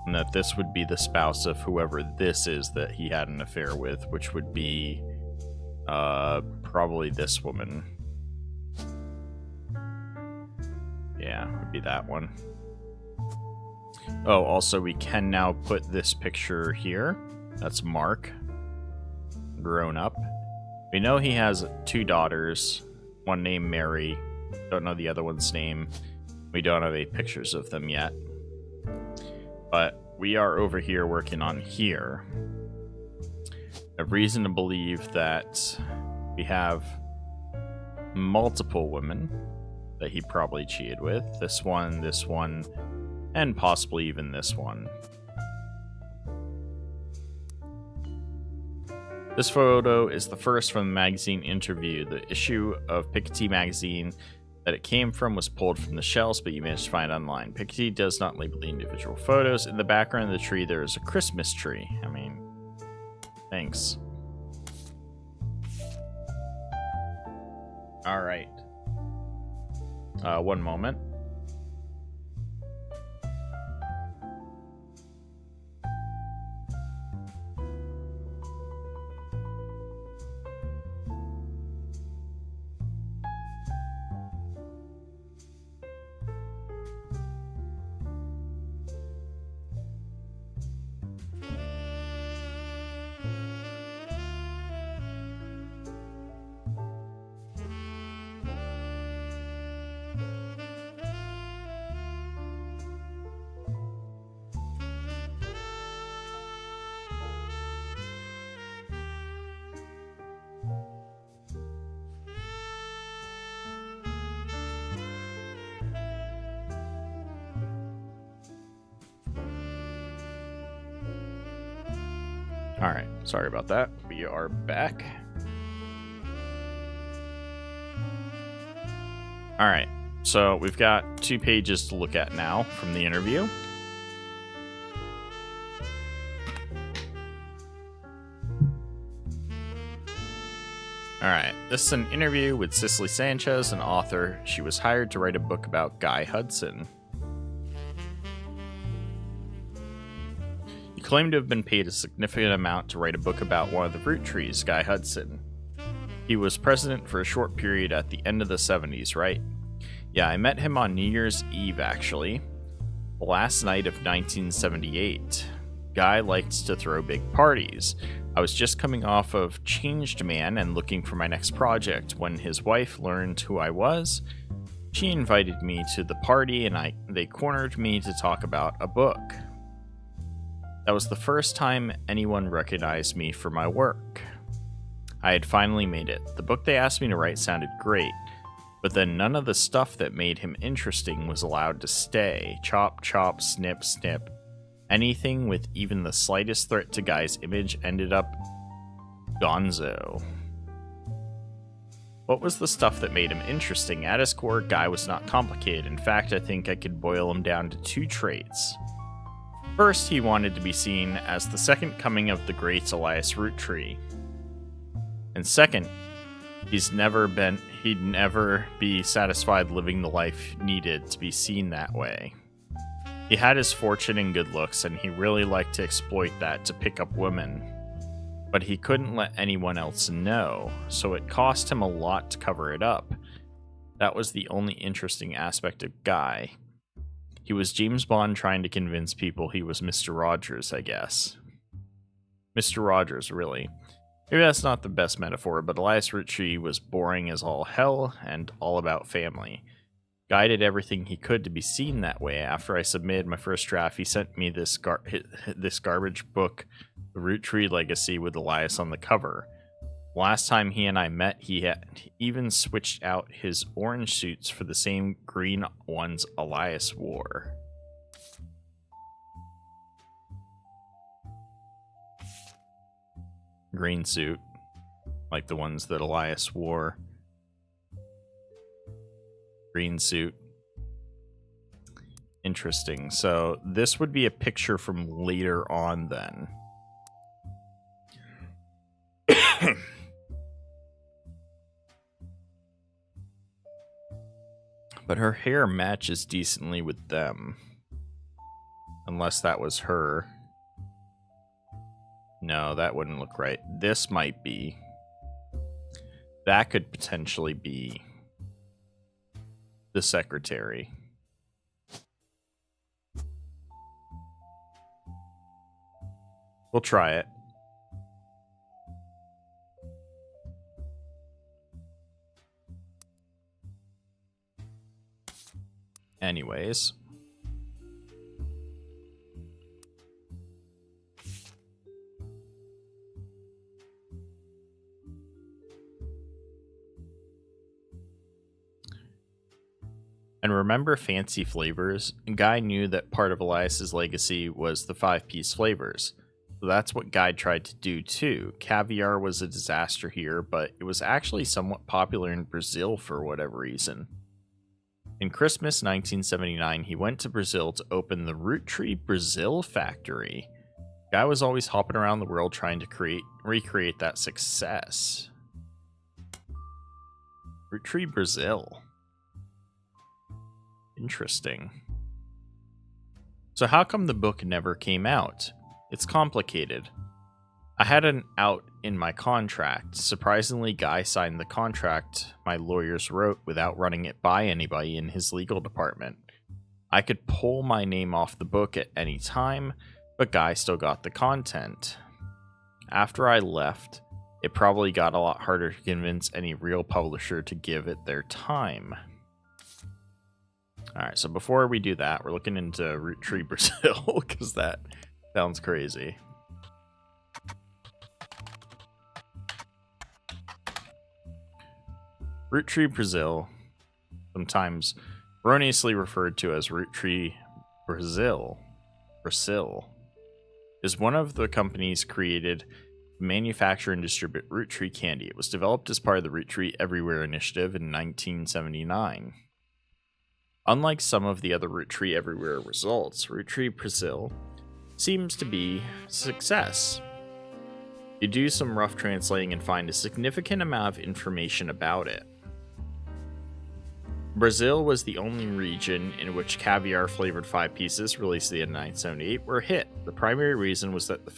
And that this would be the spouse of whoever this is that he had an affair with, which would be probably this woman. Yeah, would be that one. Oh, also we can now put this picture here. That's Mark. Grown up. We know he has 2 daughters, one named Mary. Don't know the other one's name. We don't have any pictures of them yet. But we are over here working on here. I have reason to believe that We have multiple women that he probably cheated with. This one, and possibly even this one. This photo is the first from the magazine interview. The issue of Piketty magazine that it came from was pulled from the shelves, but you managed to find it online. Piketty does not label the individual photos. In the background of the tree, there is a Christmas tree. I mean, thanks. All right. One moment. Alright, sorry about that. We are back. Alright, so we've got 2 pages to look at now from the interview. Alright, this is an interview with Cicely Sanchez, an author. She was hired to write a book about Guy Hudson. He claimed to have been paid a significant amount to write a book about one of the Roottrees, Guy Hudson. He was president for a short period at the end of the 70s, right? Yeah, I met him on New Year's Eve, actually. The last night of 1978. Guy liked to throw big parties. I was just coming off of Changed Man and looking for my next project when his wife learned who I was. She invited me to the party and they cornered me to talk about a book. That was the first time anyone recognized me for my work. I had finally made it. The book they asked me to write sounded great, but then none of the stuff that made him interesting was allowed to stay. Chop, chop, snip, snip. Anything with even the slightest threat to Guy's image ended up gonzo. What was the stuff that made him interesting? At his core, Guy was not complicated. In fact, I think I could boil him down to 2 traits. First, he wanted to be seen as the second coming of the great Elias Roottree. And second, he'd never be satisfied living the life needed to be seen that way. He had his fortune and good looks, and he really liked to exploit that to pick up women. But he couldn't let anyone else know, so it cost him a lot to cover it up. That was the only interesting aspect of Guy. He was James Bond trying to convince people he was Mr. Rogers, I guess. Mr. Rogers, really. Maybe that's not the best metaphor, but Elias Roottree was boring as all hell and all about family. Guy did everything he could to be seen that way. After I submitted my first draft, he sent me this garbage book, The Roottree Legacy, with Elias on the cover. Last time he and I met, he had even switched out his orange suits for the same green ones Elias wore. Green suit, like the ones that Elias wore. Green suit. Interesting. So this would be a picture from later on then. But her hair matches decently with them. Unless that was her. No, that wouldn't look right. This might be. That could potentially be the secretary. We'll try it. Anyways. And remember fancy flavors? Guy knew that part of Elias's legacy was the 5-piece flavors. So that's what Guy tried to do too. Caviar was a disaster here, but it was actually somewhat popular in Brazil for whatever reason. In Christmas 1979, he went to Brazil to open the Roottree Brazil factory. Guy was always hopping around the world trying to recreate that success. Roottree Brazil. Interesting. So how come the book never came out? It's complicated. I had an out in my contract. Surprisingly, Guy signed the contract my lawyers wrote without running it by anybody in his legal department. I could pull my name off the book at any time, but Guy still got the content. After I left, it probably got a lot harder to convince any real publisher to give it their time. Alright, so before we do that, we're looking into Roottree Brazil, because that sounds crazy. Roottree Brazil, sometimes erroneously referred to as Roottree Brazil, is one of the companies created to manufacture and distribute Roottree candy. It was developed as part of the Roottree Everywhere initiative in 1979. Unlike some of the other Roottree Everywhere results, Roottree Brazil seems to be a success. You do some rough translating and find a significant amount of information about it. Brazil was the only region in which caviar flavored 5 pieces released at the end of 1978 were a hit. The primary reason that the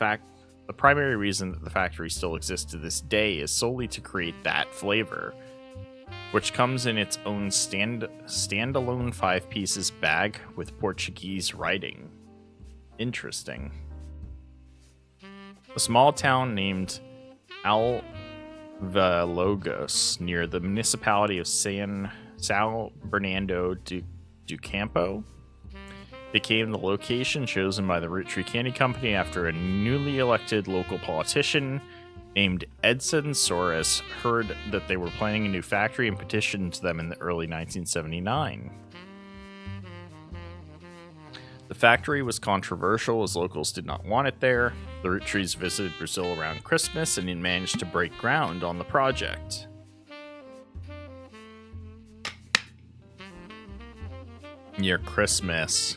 factory still exists to this day is solely to create that flavor, which comes in its own standalone 5 pieces bag with Portuguese writing. Interesting. A small town named Alvalogos near the municipality of São Bernardo do Campo became the location chosen by the Roottree Candy Company after a newly elected local politician named Edson Soares heard that they were planning a new factory and petitioned them in the early 1979. The factory was controversial as locals did not want it there. The Roottrees visited Brazil around Christmas and managed to break ground on the project. Near Christmas.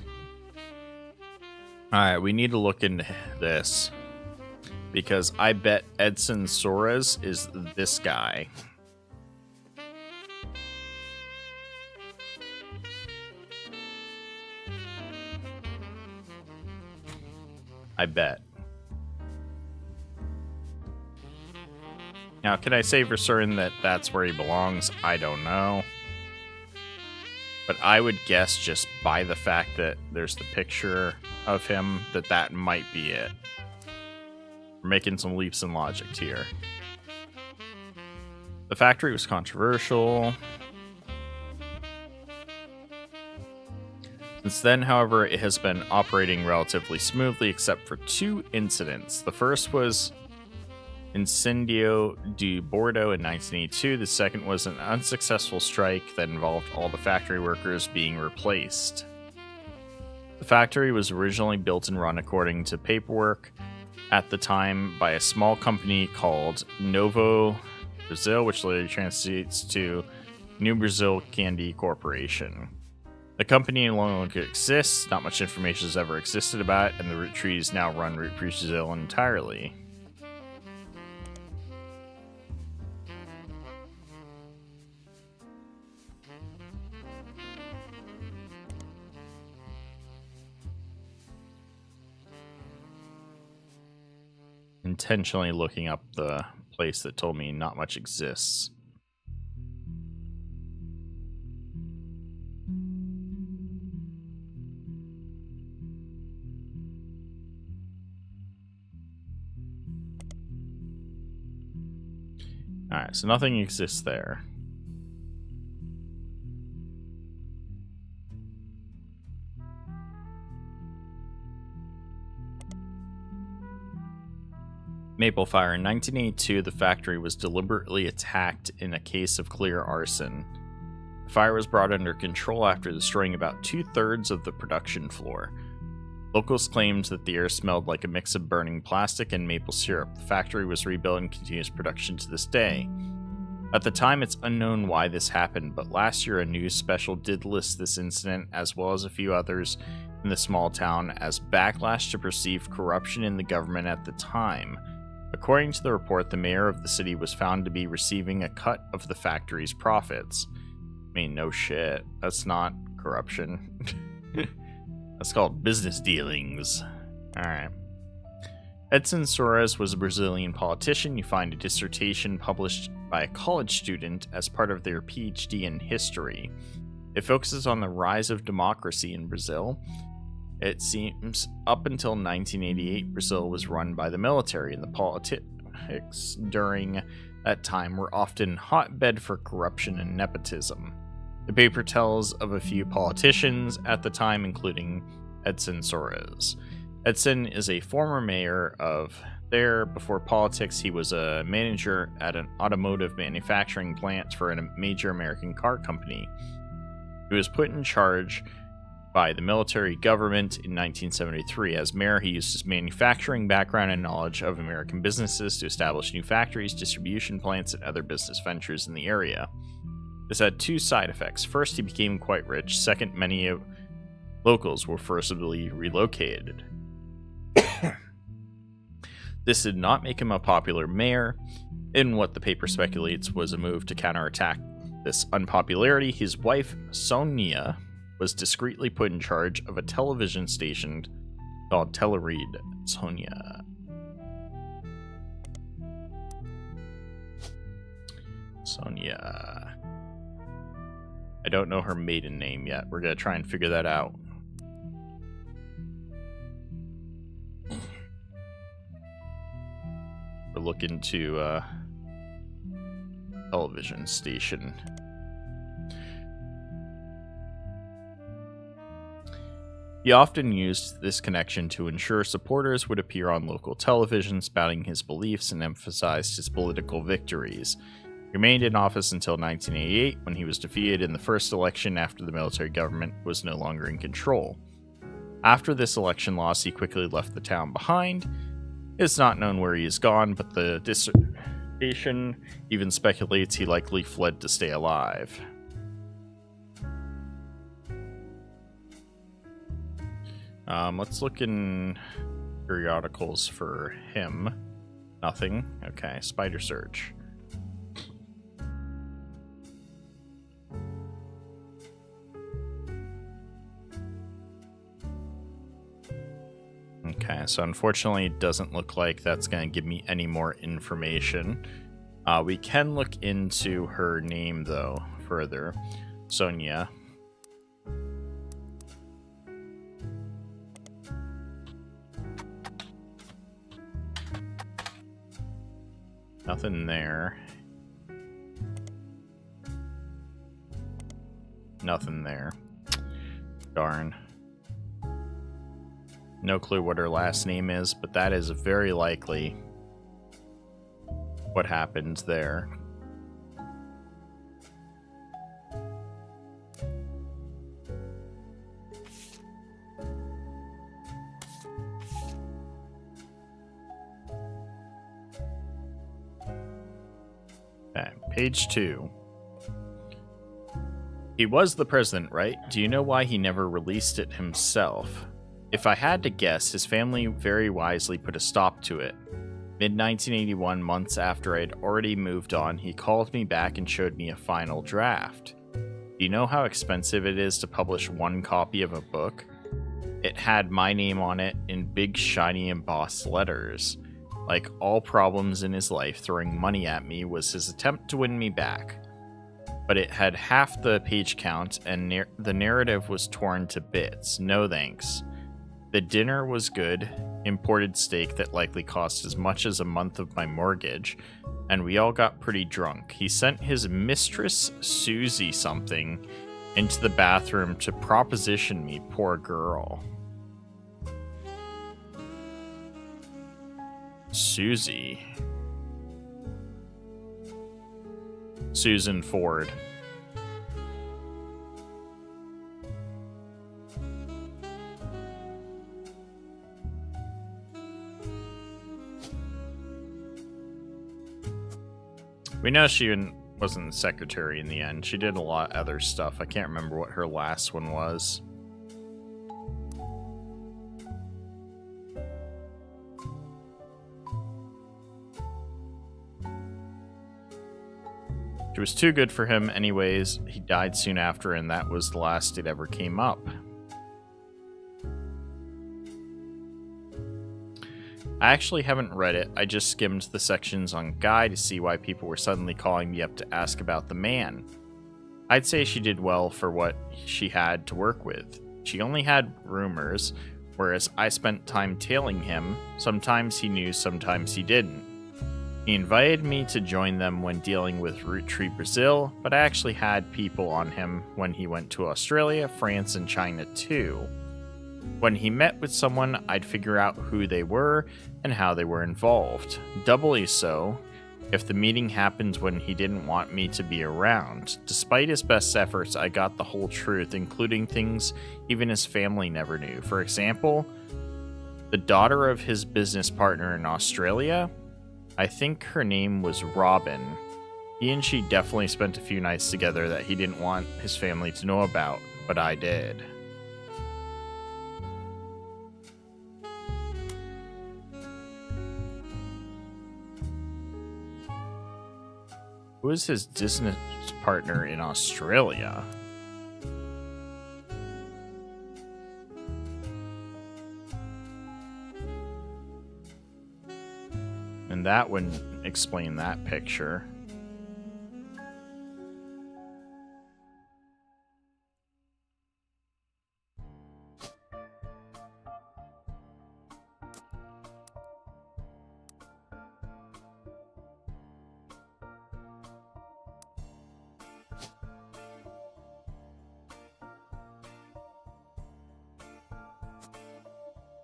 Alright, we need to look into this, because I bet Edson Soares is this guy. I bet. Now, can I say for certain that that's where he belongs? I don't know. But I would guess, just by the fact that there's the picture of him, that might be it. We're making some leaps in logic here. The factory was controversial. Since then, however, it has been operating relatively smoothly except for 2 incidents. The first was Incendio de Bordo in 1982. The second was an unsuccessful strike that involved all the factory workers being replaced. The factory was originally built and run according to paperwork at the time by a small company called Novo Brazil, which later translates to New Brazil Candy Corporation. The company no longer exists, not much information has ever existed about it, and the Rootrees now run Roottree Brazil entirely. Intentionally looking up the place that told me not much exists. Alright, so nothing exists there. Maple Fire. In 1982, the factory was deliberately attacked in a case of clear arson. The The fire was brought under control after destroying about 2/3 of the production floor. Locals claimed that the air smelled like a mix of burning plastic and maple syrup. The factory was rebuilt and continues production to this day. At the time, it's unknown why this happened, but last year a news special did list this incident, as well as a few others in the small town, as backlash to perceived corruption in the government at the time. According to the report, the mayor of the city was found to be receiving a cut of the factory's profits. I mean, no shit. That's not corruption. That's called business dealings. Alright. Edson Soares was a Brazilian politician. You find a dissertation published by a college student as part of their PhD in history. It focuses on the rise of democracy in Brazil. It seems up until 1988, Brazil was run by the military, and the politics during that time were often hotbed for corruption and nepotism. The paper tells of a few politicians at the time, including Edson Soares. Edson is a former mayor of there. Before politics, he was a manager at an automotive manufacturing plant for a major American car company. He was put in charge by the military government in 1973. As mayor, he used his manufacturing background and knowledge of American businesses to establish new factories, distribution plants, and other business ventures in the area. This had two side effects. First, he became quite rich. Second, many locals were forcibly relocated. This did not make him a popular mayor. In what the paper speculates was a move to counterattack this unpopularity, his wife, Sonia, was discreetly put in charge of a television station called Teleread. Sonia. I don't know her maiden name yet. We're going to try and figure that out. We're looking to television station. He often used this connection to ensure supporters would appear on local television, spouting his beliefs and emphasized his political victories. He remained in office until 1988, when he was defeated in the first election after the military government was no longer in control. After this election loss, he quickly left the town behind. It's not known where he has gone, but the dissertation even speculates he likely fled to stay alive. Let's look in periodicals for him. Nothing. Okay, spider search. Okay, so unfortunately it doesn't look like that's going to give me any more information. We can look into her name, though, further. Sonia. Nothing there. Nothing there. Darn. No clue what her last name is, but that is very likely what happened there. Okay, page 2. He was the president, right? Do you know why he never released it himself? If I had to guess, his family very wisely put a stop to it. Mid-1981, months after I had already moved on, he called me back and showed me a final draft. Do you know how expensive it is to publish one copy of a book? It had my name on it in big, shiny, embossed letters. Like all problems in his life, throwing money at me was his attempt to win me back. But it had half the page count, and the narrative was torn to bits. No thanks. The dinner was good, imported steak that likely cost as much as a month of my mortgage, and we all got pretty drunk. He sent his mistress, Susie something, into the bathroom to proposition me, poor girl. Susie. Susan Ford. We know she wasn't the secretary in the end. She did a lot of other stuff. I can't remember what her last one was. She was too good for him anyways. He died soon after, and that was the last it ever came up. I actually haven't read it. I just skimmed the sections on Guy to see why people were suddenly calling me up to ask about the man. I'd say she did well for what she had to work with. She only had rumors, whereas I spent time tailing him. Sometimes he knew, sometimes he didn't. He invited me to join them when dealing with Roottree Brazil, but I actually had people on him when he went to Australia, France, and China too. When he met with someone, I'd figure out who they were and how they were involved. Doubly so if the meeting happened when he didn't want me to be around. Despite his best efforts, I got the whole truth, including things even his family never knew. For example, the daughter of his business partner in Australia, I think her name was Robin. He and she definitely spent a few nights together that he didn't want his family to know about, but I did. Who is his business partner in Australia? And that wouldn't explain that picture.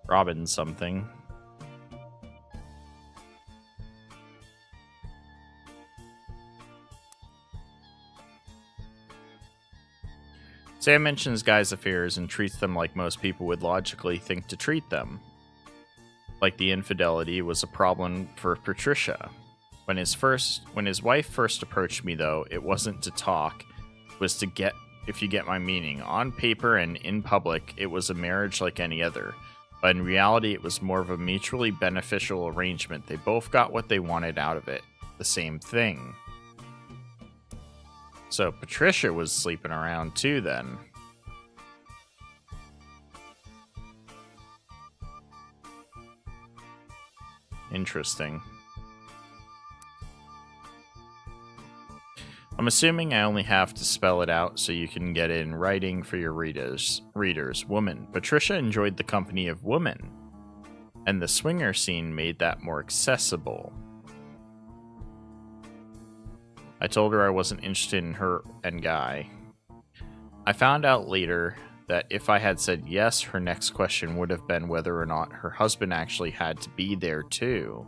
Robin something. Sam mentions Guy's affairs and treats them like most people would logically think to treat them. Like the infidelity was a problem for Patricia. When his wife first approached me though, it wasn't to talk, it was to get, if you get my meaning. On paper and in public, it was a marriage like any other. But in reality, it was more of a mutually beneficial arrangement. They both got what they wanted out of it. The same thing. So Patricia was sleeping around too then. Interesting. I'm assuming I only have to spell it out so you can get it in writing for your readers. Woman. Patricia enjoyed the company of women, and the swinger scene made that more accessible. I told her I wasn't interested in her and Guy. I found out later that if I had said yes, her next question would have been whether or not her husband actually had to be there too.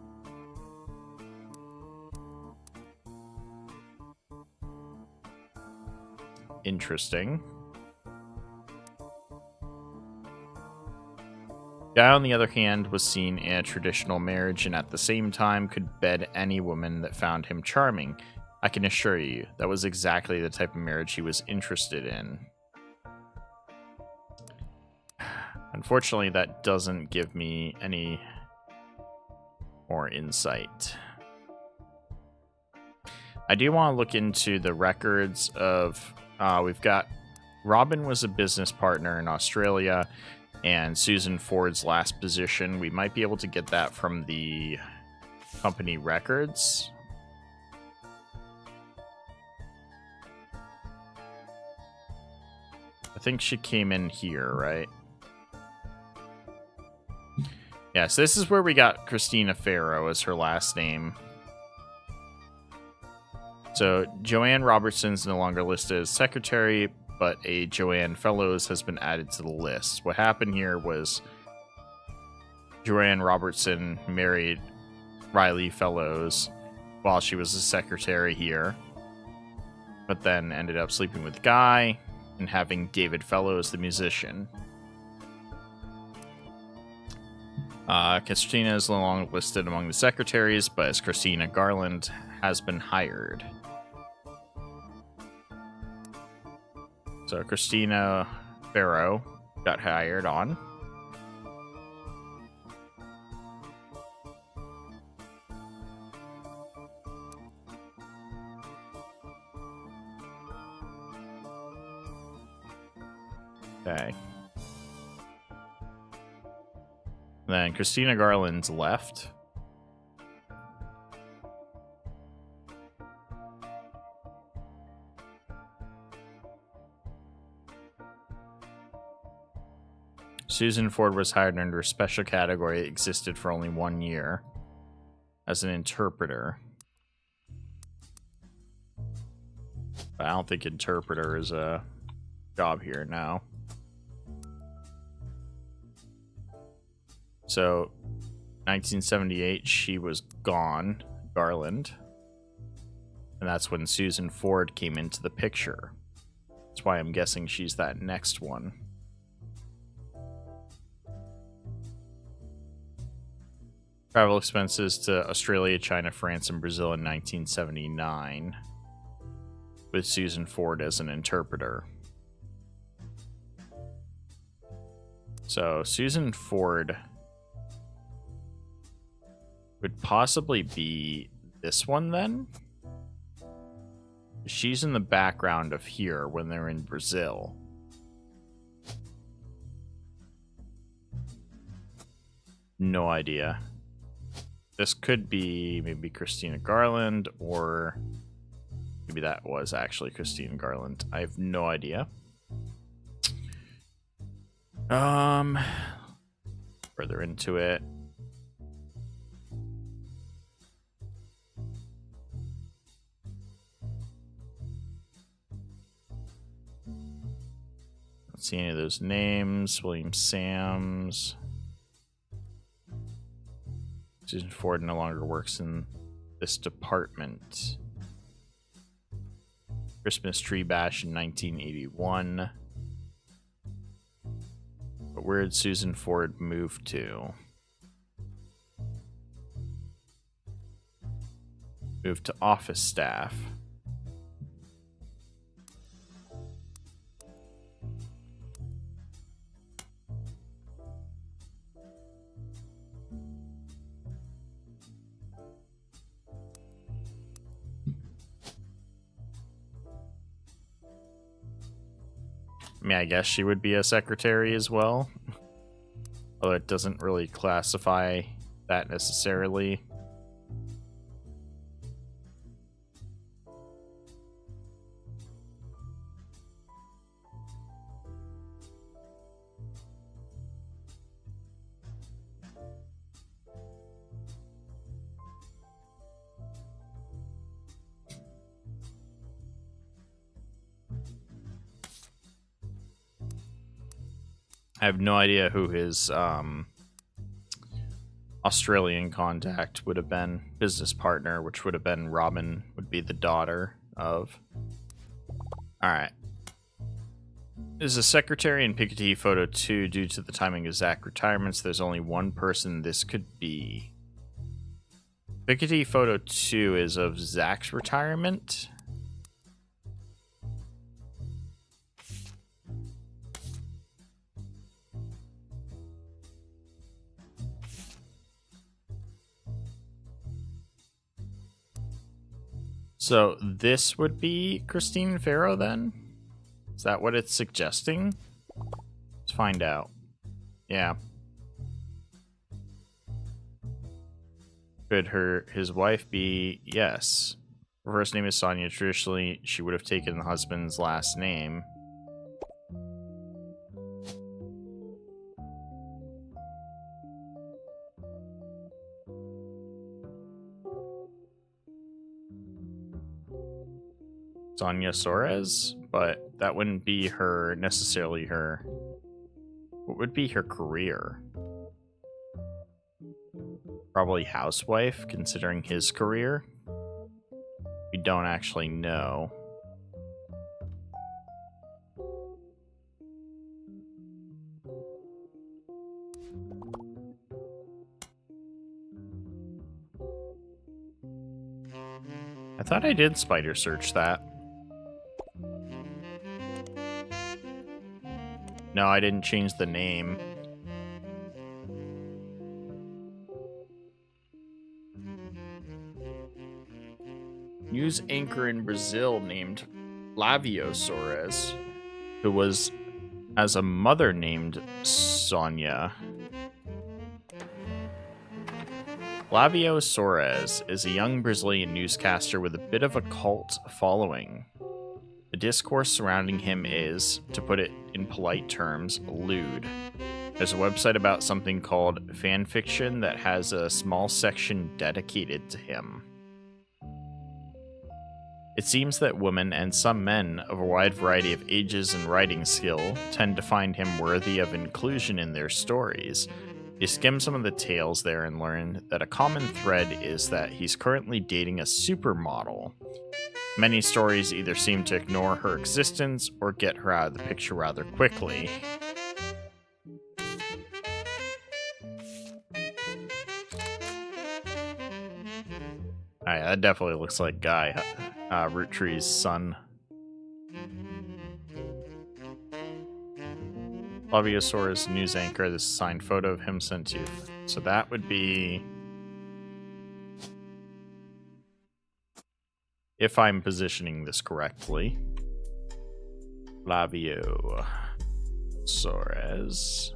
Interesting. Guy, on the other hand, was seen in a traditional marriage and at the same time could bed any woman that found him charming. I can assure you, that was exactly the type of marriage he was interested in. Unfortunately, that doesn't give me any more insight. I do want to look into the records of... we've got Robin was a business partner in Australia, and Susan Ford's last position. We might be able to get that from the company records. I think she came in here, right? Yes, this is where we got Christina Farrow as her last name. So Joanne Robertson's no longer listed as secretary, but a Joanne Fellows has been added to the list. What happened here was Joanne Robertson married Riley Fellows while she was a secretary here, but then ended up sleeping with Guy and having David Fellows, the musician. Christina is no longer listed among the secretaries, but as Christina Garland has been hired. So Christina Farrow got hired on. Okay. Then Christina Garland's left. Susan Ford was hired under a special category that existed for only 1 year as an interpreter. But I don't think interpreter is a job here now. So, 1978, she was gone, Garland. And that's when Susan Ford came into the picture. That's why I'm guessing she's that next one. Travel expenses to Australia, China, France, and Brazil in 1979, with Susan Ford as an interpreter. So, Susan Ford would possibly be this one then? She's in the background of here when they're in Brazil. No idea. This could be maybe Christina Garland, or maybe that was actually Christina Garland. I have no idea. Further into it. Don't see any of those names. William Sams. Susan Ford no longer works in this department. Christmas Tree Bash in 1981. But where did Susan Ford move to? Moved to office staff. I mean, I guess she would be a secretary as well. Although it doesn't really classify that necessarily. I have no idea who his Australian contact would have been. Business partner, which would have been Robin, would be the daughter of. Alright. This is a secretary in Piketty photo 2. Due to the timing of Zach retirements, there's only one person this could be. Piketty photo 2 is of Zach's retirement. So this would be Christine Farrow then? Is that what it's suggesting? Let's find out. Yeah. Could his wife be? Yes. Her first name is Sonia. Traditionally, she would have taken the husband's last name. Sonia Soares, but that wouldn't be her necessarily her. What would be her career? Probably housewife, considering his career. We don't actually know. I thought I did spider search that. No, I didn't change the name. News anchor in Brazil named Flavio Soares, who has a mother named Sonia. Flavio Soares is a young Brazilian newscaster with a bit of a cult following. The discourse surrounding him is, to put it in polite terms, lewd. There's a website about something called fanfiction that has a small section dedicated to him. It seems that women and some men of a wide variety of ages and writing skill tend to find him worthy of inclusion in their stories. You skim some of the tales there and learn that a common thread is that he's currently dating a supermodel. Many stories either seem to ignore her existence or get her out of the picture rather quickly. Alright, that definitely looks like Guy, Roottree's son. Flaviosaurus news anchor. This is a signed photo of him sent to you. So that would be... if I'm positioning this correctly. Flavio Soares.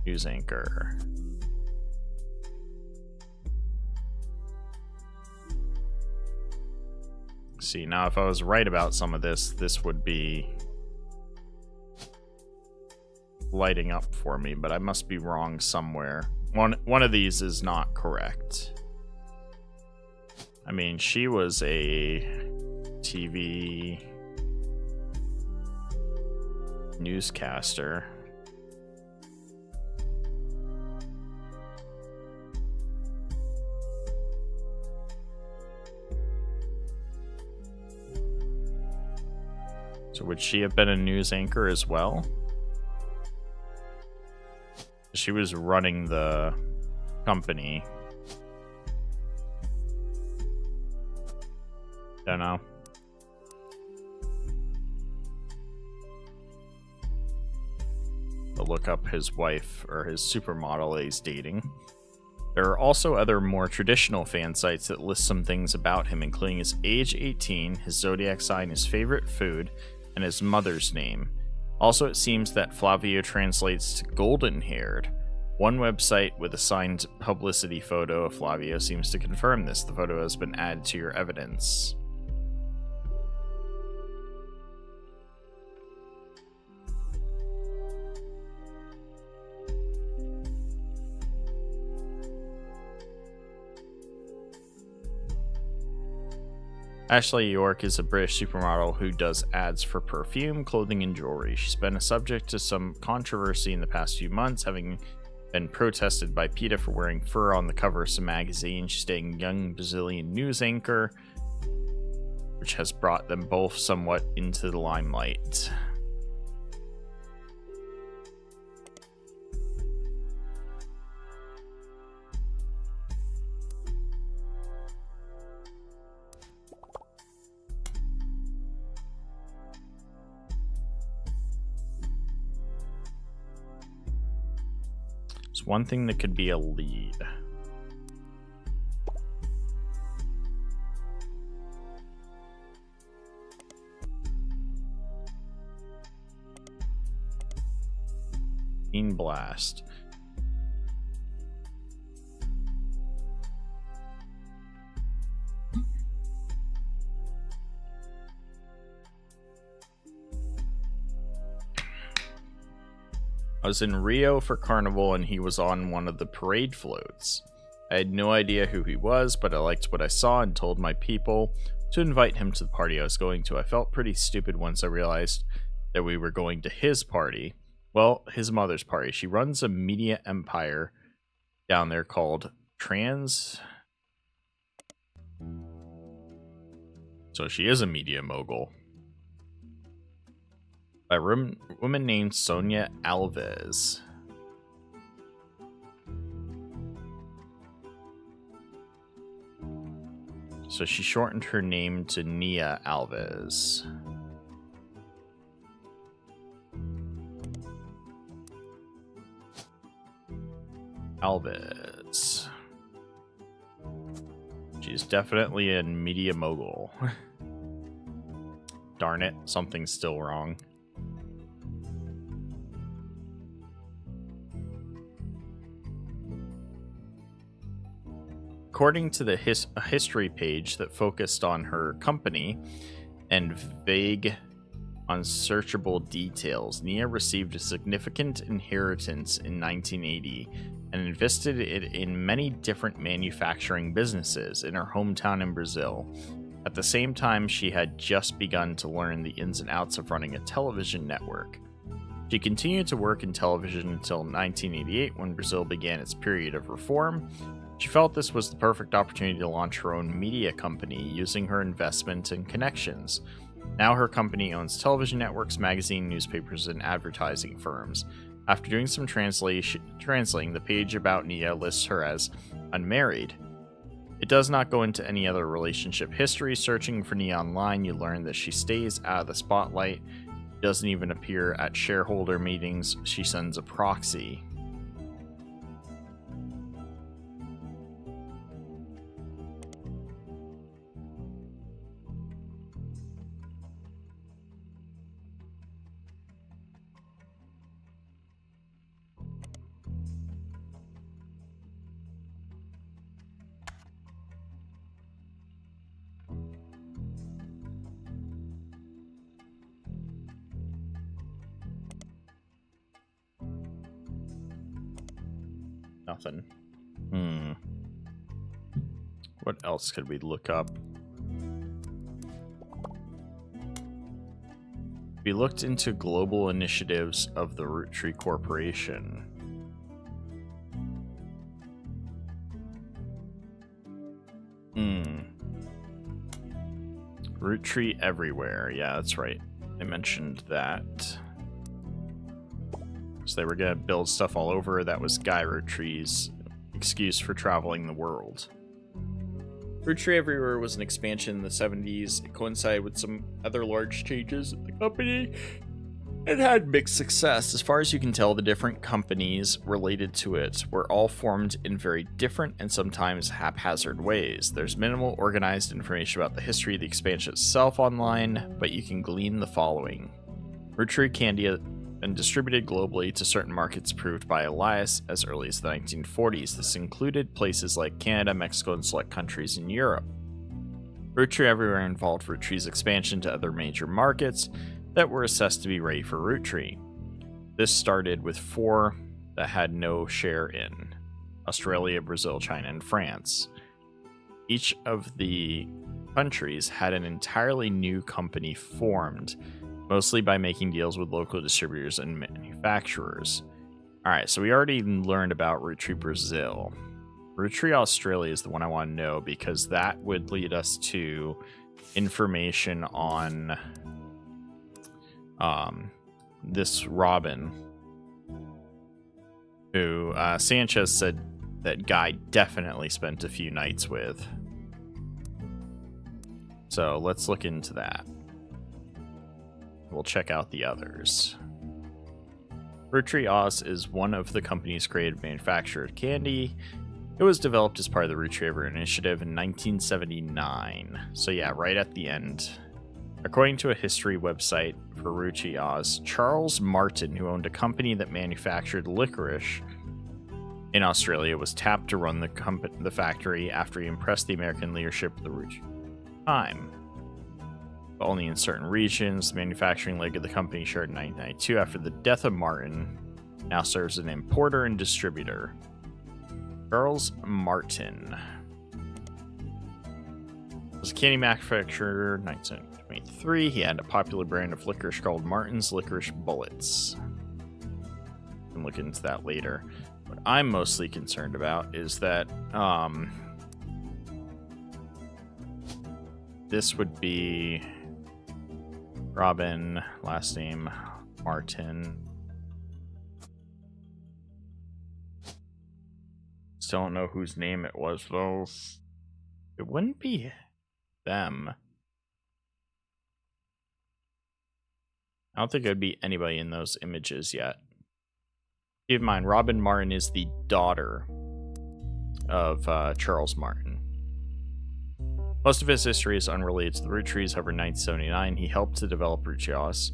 News anchor. See, now if I was right about some of this, this would be lighting up for me, but I must be wrong somewhere. One of these is not correct. I mean, she was a TV newscaster. So would she have been a news anchor as well? She was running the company. Don't know. I'll look up his wife or his supermodel that he's dating. There are also other more traditional fan sites that list some things about him, including his age 18, his zodiac sign, his favorite food, and his mother's name. Also, it seems that Flavio translates to golden-haired. One website with a signed publicity photo of Flavio seems to confirm this. The photo has been added to your evidence. Ashley York is a British supermodel who does ads for perfume, clothing, and jewelry. She's been a subject to some controversy in the past few months, having been protested by PETA for wearing fur on the cover of some magazine. She's dating a young Brazilian news anchor, which has brought them both somewhat into the limelight. One thing that could be a lead. Bean blast. I was in Rio for Carnival and he was on one of the parade floats. I had no idea who he was, but I liked what I saw and told my people to invite him to the party I was going to. I felt pretty stupid once I realized that we were going to his party. Well, his mother's party. She runs a media empire down there called Trans. So she is a media mogul. By a woman named Sonia Alves. So she shortened her name to Nia Alves. Alves. She's definitely a media mogul. Darn it, something's still wrong. According to the history page that focused on her company and vague, unsearchable details, Nia received a significant inheritance in 1980 and invested it in many different manufacturing businesses in her hometown in Brazil. At the same time, she had just begun to learn the ins and outs of running a television network. She continued to work in television until 1988, when Brazil began its period of reform. She felt this was the perfect opportunity to launch her own media company using her investment and connections. Now her company owns television networks, magazine, newspapers, and advertising firms. After doing some translating, the page about Nia lists her as unmarried. It does not go into any other relationship history. Searching for Nia online, you learn that she stays out of the spotlight, doesn't even appear at shareholder meetings. She sends a proxy. Nothing. What else could we look up? We looked into global initiatives of the Roottree Corporation. Roottree everywhere. Yeah, that's right. They mentioned that. So they were going to build stuff all over. That was Guy Roottree's excuse for traveling the world. Roottree Everywhere was an expansion in the 70s. It coincided with some other large changes at the company. It had mixed success. As far as you can tell, the different companies related to it were all formed in very different and sometimes haphazard ways. There's minimal organized information about the history of the expansion itself online, but you can glean the following. Roottree candy had been distributed globally to certain markets approved by Elias as early as the 1940s. This included places like Canada, Mexico, and select countries in Europe. Roottree Everywhere involved Roottree's expansion to other major markets that were assessed to be ready for Roottree. This started with 4 that had no share in Australia, Brazil, China, and France. Each of the countries had an entirely new company formed, mostly by making deals with local distributors and manufacturers. Alright, so we already learned about Roottree Brazil. Roottree Australia is the one I want to know, because that would lead us to information on this Robin, who Sanchez said that Guy definitely spent a few nights with. So let's look into that. We'll check out the others. Roottree Oz is one of the company's created manufactured candy. It was developed as part of the Roottree Everywhere initiative in 1979. So yeah, right at the end. According to a history website for Roottree Oz, Charles Martin, who owned a company that manufactured licorice in Australia, was tapped to run the factory after he impressed the American leadership of the Roottree time. But only in certain regions. The manufacturing leg of the company shared in 1992. After the death of Martin, now serves as an importer and distributor. Charles Martin was a candy manufacturer in 1923. He had a popular brand of licorice called Martin's Licorice Bullets. We can look into that later. What I'm mostly concerned about is that this would be Robin, last name Martin. Still don't know whose name it was, though. It wouldn't be them. I don't think there'd be anybody in those images yet. Keep in mind, Robin Martin is the daughter of Charles Martin. Most of his history is unrelated to the Roottrees. However, in 1979, he helped to develop Roottree.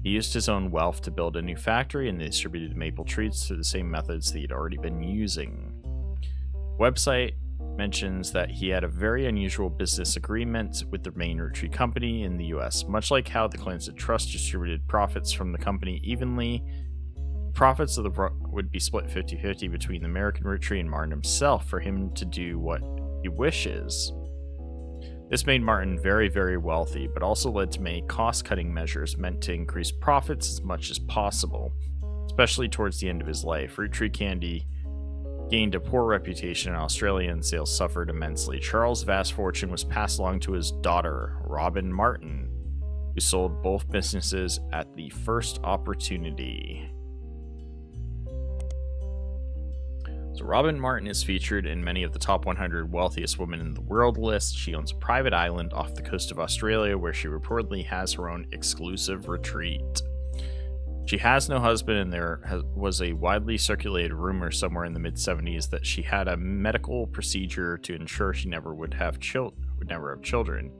He used his own wealth to build a new factory, and they distributed maple treats through the same methods that he'd already been using. The website mentions that he had a very unusual business agreement with the main Roottree company in the US. Much like how the Clancy Trust distributed profits from the company evenly, profits of the would be split 50-50 between the American Roottree and Martin himself for him to do what he wishes. This made Martin very, very wealthy, but also led to many cost-cutting measures meant to increase profits as much as possible, especially towards the end of his life. Roottree candy gained a poor reputation in Australia and sales suffered immensely. Charles' vast fortune was passed along to his daughter, Robin Martin, who sold both businesses at the first opportunity. So Robin Martin is featured in many of the top 100 wealthiest women in the world lists. She owns a private island off the coast of Australia where she reportedly has her own exclusive retreat. She has no husband, and there was a widely circulated rumor somewhere in the mid-70s that she had a medical procedure to ensure she never would have children.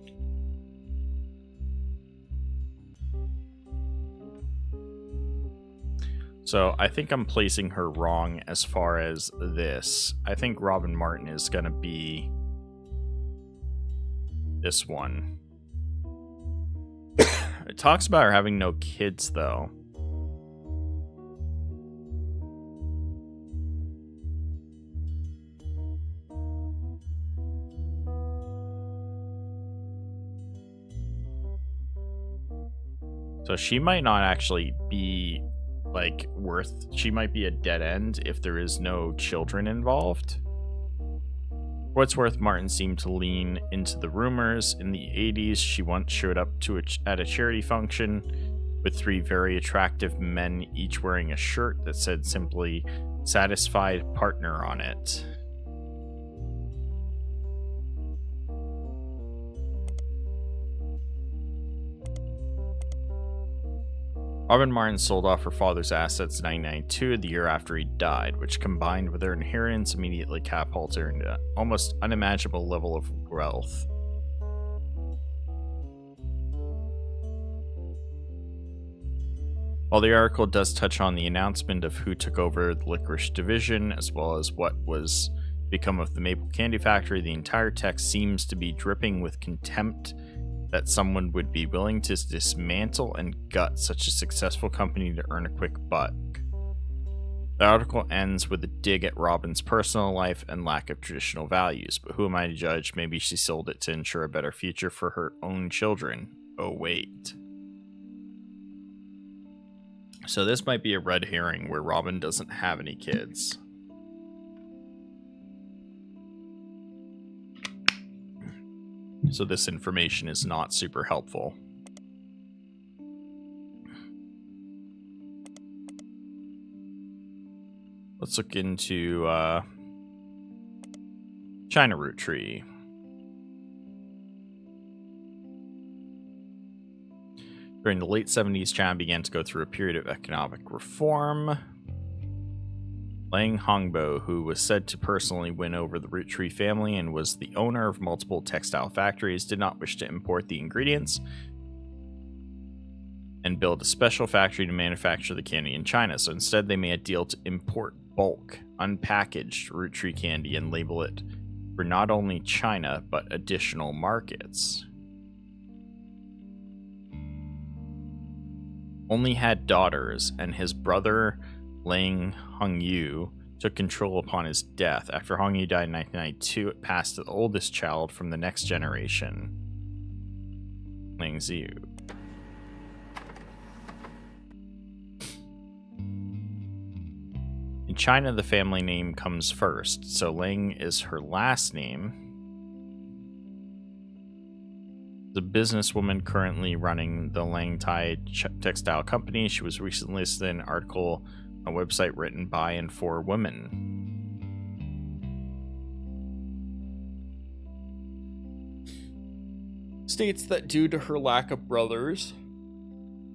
So I think I'm placing her wrong as far as this. I think Robin Martin is going to be this one. It talks about her having no kids, though. So she might not actually be she might be a dead end if there is no children involved. For what's worth, Martin seemed to lean into the rumors. In the 80s, she once showed up at a charity function with 3 very attractive men, each wearing a shirt that said simply "Satisfied Partner" on it. Robin Martin sold off her father's assets in 1992, the year after he died, which combined with her inheritance immediately catapulted her into an almost unimaginable level of wealth. While the article does touch on the announcement of who took over the licorice division, as well as what was become of the maple candy factory, the entire text seems to be dripping with contempt that someone would be willing to dismantle and gut such a successful company to earn a quick buck. The article ends with a dig at Robin's personal life and lack of traditional values, but who am I to judge? Maybe she sold it to ensure a better future for her own children. Oh wait. So this might be a red herring where Robin doesn't have any kids. So this information is not super helpful. Let's look into China Roottree. During the late 70s, China began to go through a period of economic reform. Lang Hongbo, who was said to personally win over the Roottree family and was the owner of multiple textile factories, did not wish to import the ingredients and build a special factory to manufacture the candy in China. So instead, they made a deal to import bulk, unpackaged Roottree candy and label it for not only China, but additional markets. Only had daughters, and his brother Lang Hongyu took control upon his death. After Hongyu died in 1992, it passed to the oldest child from the next generation, Lang Ziyu. In China, the family name comes first, so Lang is her last name. The businesswoman currently running the Lang Tai textile company. She was recently listed in an article on a website written by and for women. states that due to her lack of brothers,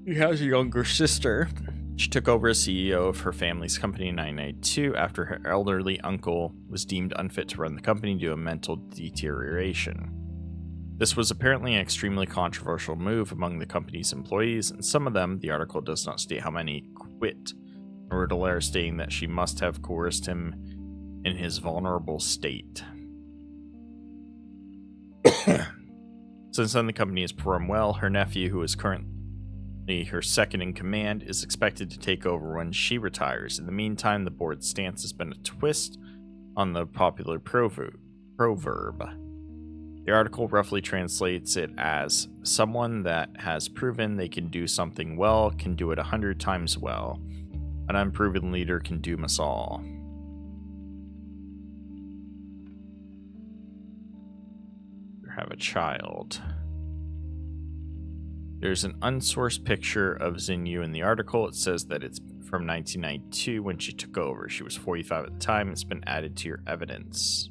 she has a younger sister. She took over as CEO of her family's company in 1992 after her elderly uncle was deemed unfit to run the company due to mental deterioration. This was apparently an extremely controversial move among the company's employees, and some of them, the article does not state how many, quit, and wrote a letter stating that she must have coerced him in his vulnerable state. Since then, the company has performed well. Her nephew, who is currently her second in command, is expected to take over when she retires. In the meantime, the board's stance has been a twist on the popular proverb. The article roughly translates it as, someone that has proven they can do something well can do it 100 times well. An unproven leader can doom us all. Have a child. There's an unsourced picture of Xinyu in the article. It says that it's from 1992 when she took over. She was 45 at the time. It's been added to your evidence.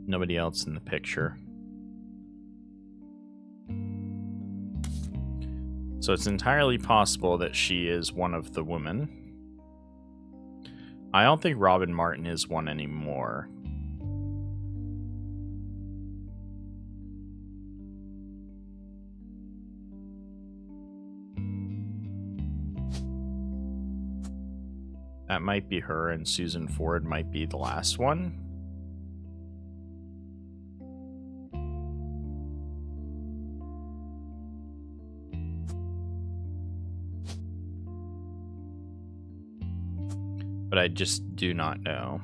Nobody else in the picture. So it's entirely possible that she is one of the women. I don't think Robin Martin is one anymore. That might be her, and Susan Ford might be the last one. But I just do not know.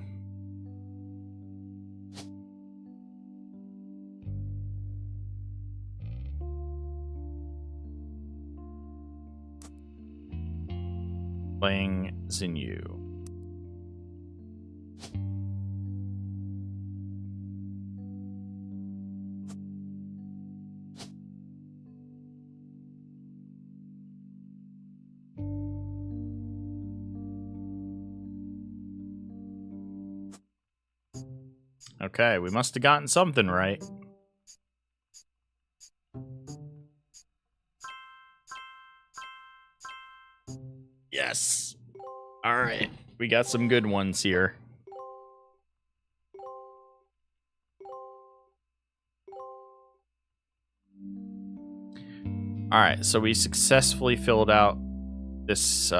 Playing Xinyu. Okay, we must have gotten something right. Yes. All right. We got some good ones here. All right, so we successfully filled out this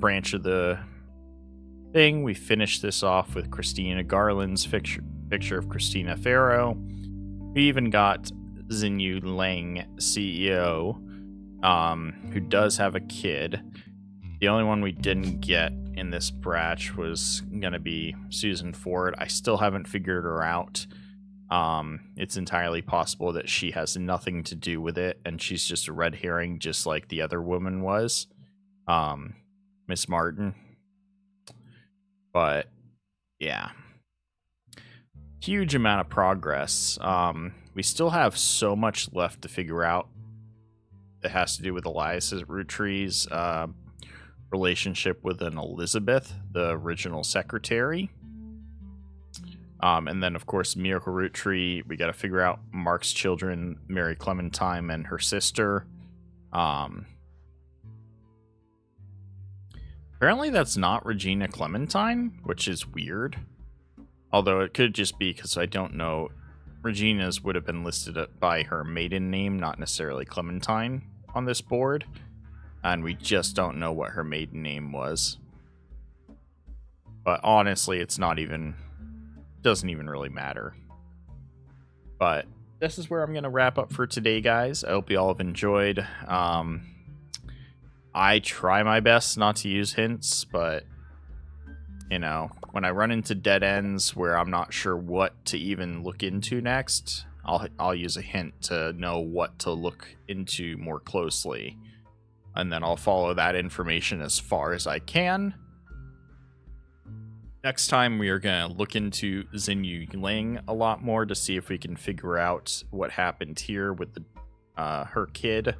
branch of the thing. We finished this off with Christina Garland's picture of Christina Farrow. We even got Xinyu Lang, CEO, who does have a kid. The only one we didn't get in this batch was going to be Susan Ford. I still haven't figured her out. It's entirely possible that she has nothing to do with it, and she's just a red herring, just like the other woman was, Miss Martin. But yeah, huge amount of progress. We still have so much left to figure out that has to do with Elias Roottree's relationship with an Elizabeth, the original secretary. And then, of course, Miracle Roottree. We got to figure out Mark's children, Mary Clementine and her sister. Apparently that's not Regina Clementine, which is weird. Although it could just be because I don't know. Regina's would have been listed by her maiden name, not necessarily Clementine, on this board. And we just don't know what her maiden name was. But honestly, it's not even... doesn't even really matter. But this is where I'm going to wrap up for today, guys. I hope you all have enjoyed. I try my best not to use hints, but, you know, when I run into dead ends where I'm not sure what to even look into next, I'll use a hint to know what to look into more closely. And then I'll follow that information as far as I can. Next time, we are going to look into Xinyu Ling a lot more to see if we can figure out what happened here with the her kid.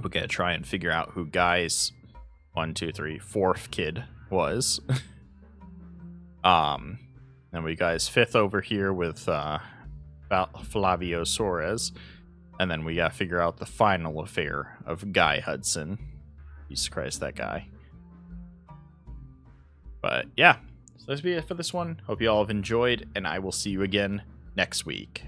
We're going to try and figure out who Guy's 4th kid was. And we guys 5th over here with Flavio Suarez. And then we got to figure out the final affair of Guy Hudson. Jesus Christ, that guy. But yeah, so that's be it for this one. Hope you all have enjoyed, and I will see you again next week.